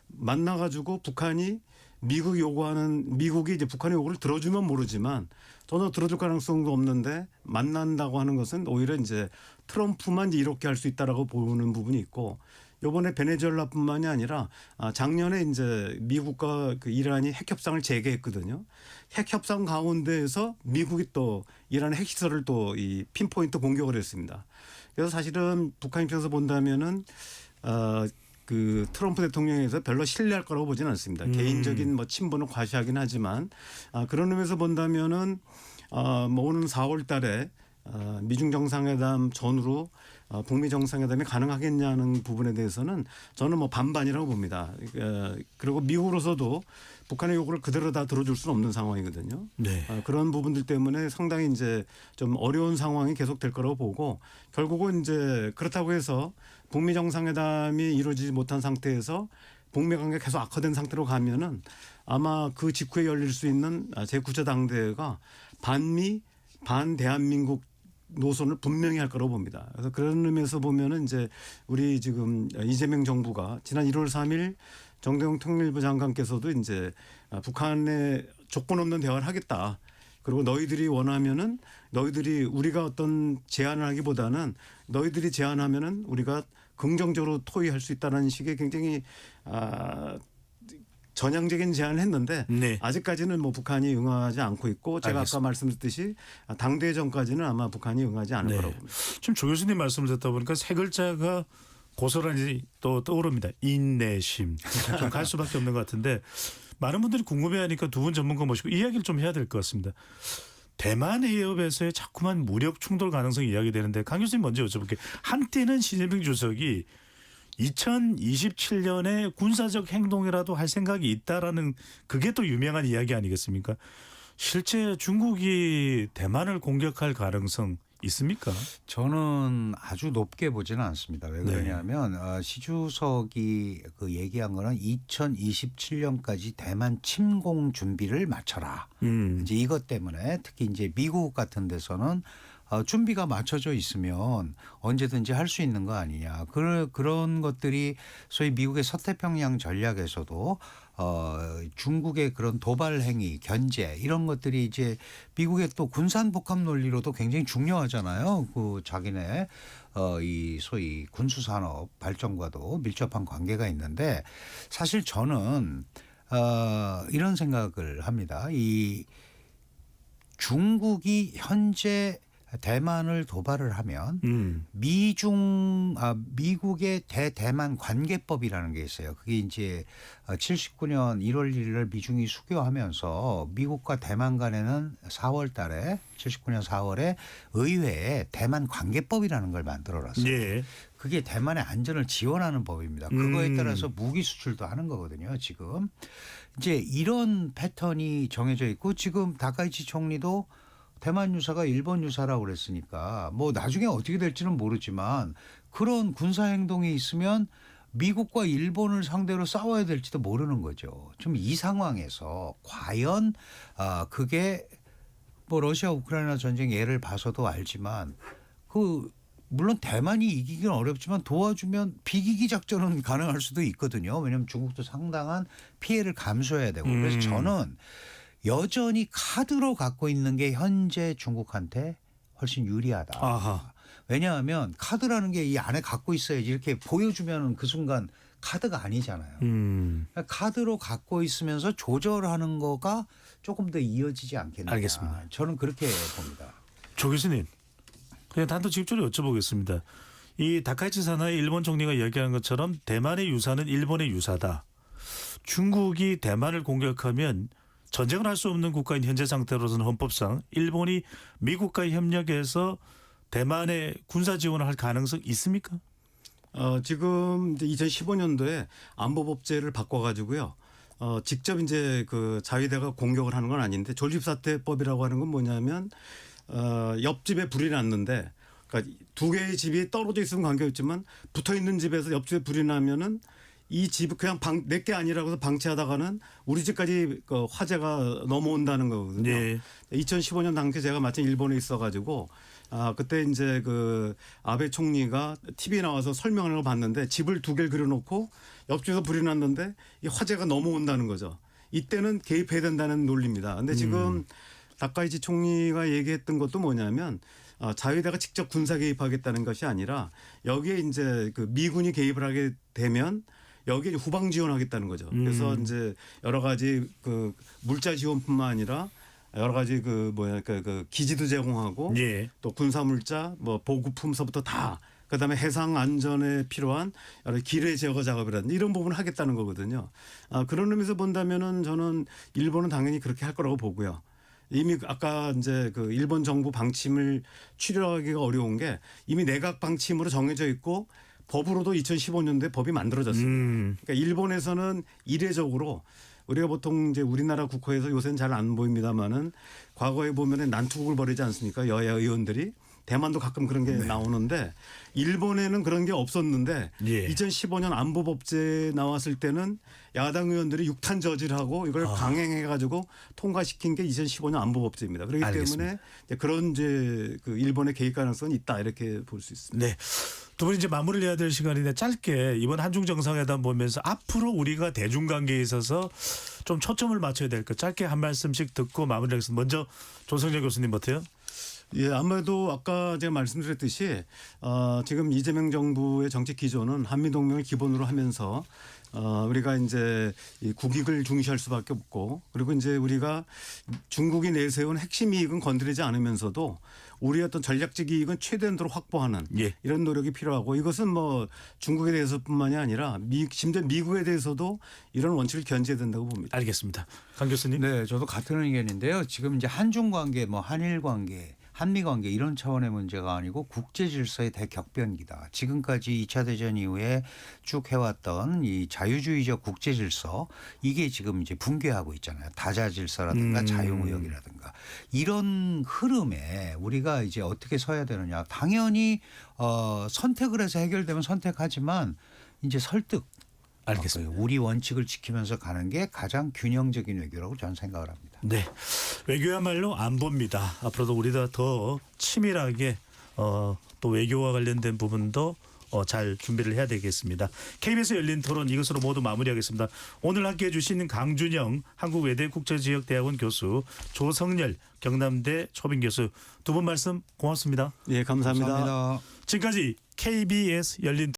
만나가지고 북한이 미국이 이제 북한의 요구를 들어주면 모르지만 전혀 들어줄 가능성도 없는데 만난다고 하는 것은 오히려 이제 트럼프만 이제 이렇게 할 수 있다라고 보는 부분이 있고 이번에 베네수엘라뿐만이 아니라 작년에 이제 미국과 그 이란이 핵 협상을 재개했거든요. 핵 협상 가운데에서 미국이 또 이란의 핵시설을 또 이 핀포인트 공격을 했습니다. 그래서 사실은 북한 입장에서 본다면은 그 트럼프 대통령에서 별로 신뢰할 거라고 보지는 않습니다. 개인적인 뭐 친분을 과시하긴 하지만 그런 의미에서 본다면은 뭐 오는 4월달에 미중 정상회담 전후로 북미 정상회담이 가능하겠냐는 부분에 대해서는 저는 뭐 반반이라고 봅니다. 그리고 미국으로서도 북한의 요구를 그대로 다 들어줄 수는 없는 상황이거든요. 네. 그런 부분들 때문에 상당히 이제 좀 어려운 상황이 계속될 거라고 보고 결국은 이제 그렇다고 해서 북미 정상회담이 이루어지지 못한 상태에서 북미 관계가 계속 악화된 상태로 가면은 아마 그 직후에 열릴 수 있는 제9차 당대회가 반미 반대한민국 노선을 분명히 할 거라고 봅니다. 그래서 그런 의미에서 보면은 이제 우리 지금 이재명 정부가 지난 1월 3일 정대용 통일부 장관께서도 이제 북한에 조건 없는 대화를 하겠다. 그리고 너희들이 원하면은 너희들이 우리가 어떤 제안을 하기보다는 너희들이 제안하면은 우리가 긍정적으로 토의할 수 있다는 식의 굉장히 전향적인 제안을 했는데 네. 아직까지는 뭐 북한이 응하지 않고 있고 제가 알겠습니다. 아까 말씀드렸듯이 당대회 전까지는 아마 북한이 응하지 않을 네. 거라고 봅니다. 지금 조 교수님 말씀을 듣다 보니까 세 글자가 고스란히 또 떠오릅니다. 인내심. 좀 갈 수밖에 없는 것 같은데 많은 분들이 궁금해하니까 두 분 전문가 모시고 이야기를 좀 해야 될 것 같습니다. 대만 해협에서의 자꾸만 무력 충돌 가능성이 이야기되는데 강 교수님 먼저 여쭤볼게요. 한때는 시진핑 주석이 2027년에 군사적 행동이라도 할 생각이 있다라는 그게 또 유명한 이야기 아니겠습니까? 실제 중국이 대만을 공격할 가능성 있습니까? 저는 아주 높게 보지는 않습니다. 왜 그러냐면 시 주석이 그 얘기한 거는 2027년까지 대만 침공 준비를 마쳐라. 이제 이것 때문에 특히 이제 미국 같은 데서는 준비가 맞춰져 있으면 언제든지 할 수 있는 거 아니냐. 그런 것들이 소위 미국의 서태평양 전략에서도 중국의 그런 도발 행위, 견제 이런 것들이 이제 미국의 또 군산 복합 논리로도 굉장히 중요하잖아요. 그 자기네 이 소위 군수 산업 발전과도 밀접한 관계가 있는데 사실 저는 이런 생각을 합니다. 이 중국이 현재 대만을 도발을 하면 미국의 대대만 관계법이라는 게 있어요. 그게 이제 79년 1월 1일을 미중이 수교하면서 미국과 대만 간에는 4월 달에 79년 4월에 의회에 대만 관계법이라는 걸 만들어놨어요. 예. 그게 대만의 안전을 지원하는 법입니다. 그거에 따라서 무기 수출도 하는 거거든요. 지금 이제 이런 패턴이 정해져 있고 지금 다카이치 총리도 대만 유사가 일본 유사라고 그랬으니까 뭐 나중에 어떻게 될지는 모르지만 그런 군사 행동이 있으면 미국과 일본을 상대로 싸워야 될지도 모르는 거죠. 좀 이 상황에서 과연 그게 뭐 러시아 우크라이나 전쟁 예를 봐서도 알지만 물론 대만이 이기기는 어렵지만 도와주면 비기기 작전은 가능할 수도 있거든요. 왜냐하면 중국도 상당한 피해를 감수해야 되고 그래서 저는 여전히 카드로 갖고 있는 게 현재 중국한테 훨씬 유리하다. 아하. 왜냐하면 카드라는 게 이 안에 갖고 있어야지 이렇게 보여주면 그 순간 카드가 아니잖아요. 음. 카드로 갖고 있으면서 조절하는 거가 조금 더 이어지지 않겠나. 알겠습니다. 저는 그렇게 봅니다. 조 교수님, 그냥 단도직입적으로 여쭤보겠습니다. 이 다카이치 사나이 일본 총리가 이야기한 것처럼 대만의 유사는 일본의 유사다. 중국이 대만을 공격하면 전쟁을 할 수 없는 국가인 현재 상태로서는 헌법상 일본이 미국과 협력해서 대만에 군사 지원을 할 가능성 있습니까? 지금 이제 2015년도에 안보법제를 바꿔가지고요. 직접 이제 그 자위대가 공격을 하는 건 아닌데 졸집사태법이라고 하는 건 뭐냐면 옆집에 불이 났는데 그러니까 두 개의 집이 떨어져 있으면 관계없지만 붙어 있는 집에서 옆집에 불이 나면은 이 집 그냥 내게 아니라고 해서 방치하다가는 우리 집까지 그 화재가 넘어온다는 거거든요. 예. 2015년 당시에 제가 마침 일본에 있어가지고 그때 이제 그 아베 총리가 TV에 나와서 설명을 하고 봤는데 집을 두 개를 그려놓고 옆집에서 불이 났는데 이 화재가 넘어온다는 거죠. 이때는 개입해야 된다는 논리입니다. 근데 지금 다카이치 총리가 얘기했던 것도 뭐냐면 자위대가 직접 군사 개입하겠다는 것이 아니라 여기에 이제 그 미군이 개입을 하게 되면 여기에 후방 지원하겠다는 거죠. 그래서 이제 여러 가지 그 물자 지원뿐만 아니라 여러 가지 그 기지도 제공하고 예. 또 군사 물자 뭐 보급품서부터 다 그다음에 해상 안전에 필요한 여러 기뢰 제거 작업이라든지 이런 부분을 하겠다는 거거든요. 그런 의미에서 본다면은 저는 일본은 당연히 그렇게 할 거라고 보고요. 이미 아까 이제 그 일본 정부 방침을 추려하기가 어려운 게 이미 내각 방침으로 정해져 있고 법으로도 2015년도에 법이 만들어졌습니다. 그러니까 일본에서는 이례적으로 우리가 보통 이제 우리나라 국회에서 요새는 잘 안 보입니다만은 과거에 보면은 난투극을 벌이지 않습니까? 여야 의원들이. 대만도 가끔 그런 게 나오는데 일본에는 그런 게 없었는데 예. 2015년 안보법제 나왔을 때는 야당 의원들이 육탄 저지하고 이걸 강행해가지고 통과시킨 게 2015년 안보법제입니다. 그렇기 알겠습니다. 때문에 이제 그런 이제 그 일본의 개입 가능성은 있다 이렇게 볼 수 있습니다. 네. 두 분 이제 마무리를 해야 될 시간인데 짧게 이번 한중 정상회담 보면서 앞으로 우리가 대중관계에 있어서 좀 초점을 맞춰야 될 것 짧게 한 말씀씩 듣고 마무리하겠습니다. 먼저 조성재 교수님부터요. 예, 아무래도 아까 제가 말씀드렸듯이 지금 이재명 정부의 정책 기조는 한미동맹을 기본으로 하면서 우리가 이제 이 국익을 중시할 수밖에 없고 그리고 이제 우리가 중국이 내세운 핵심 이익은 건드리지 않으면서도 우리의 어떤 전략적 이익은 최대한도로 확보하는 예. 이런 노력이 필요하고 이것은 뭐 중국에 대해서뿐만이 아니라 심지어 미국에 대해서도 이런 원칙을 견지해야 된다고 봅니다. 알겠습니다. 강 교수님. 네, 저도 같은 의견인데요. 지금 이제 한중 관계, 뭐 한일 관계, 한미 관계 이런 차원의 문제가 아니고 국제 질서의 대격변기다. 지금까지 2차 대전 이후에 쭉 해왔던 이 자유주의적 국제 질서 이게 지금 이제 붕괴하고 있잖아요. 다자 질서라든가 자유무역이라든가 이런 흐름에 우리가 이제 어떻게 서야 되느냐. 당연히 선택을 해서 해결되면 선택하지만 이제 설득. 알겠습니다. 우리 원칙을 지키면서 가는 게 가장 균형적인 외교라고 저는 생각을 합니다. 네. 외교야말로 안보입니다. 앞으로도 우리가 더 치밀하게 또 외교와 관련된 부분도 잘 준비를 해야 되겠습니다. KBS 열린 토론 이것으로 모두 마무리하겠습니다. 오늘 함께해 주신 강준영 한국외대 국제지역대학원 교수, 조성열 경남대 초빙 교수 두 분 말씀 고맙습니다. 예, 감사합니다. 감사합니다. 지금까지 KBS 열린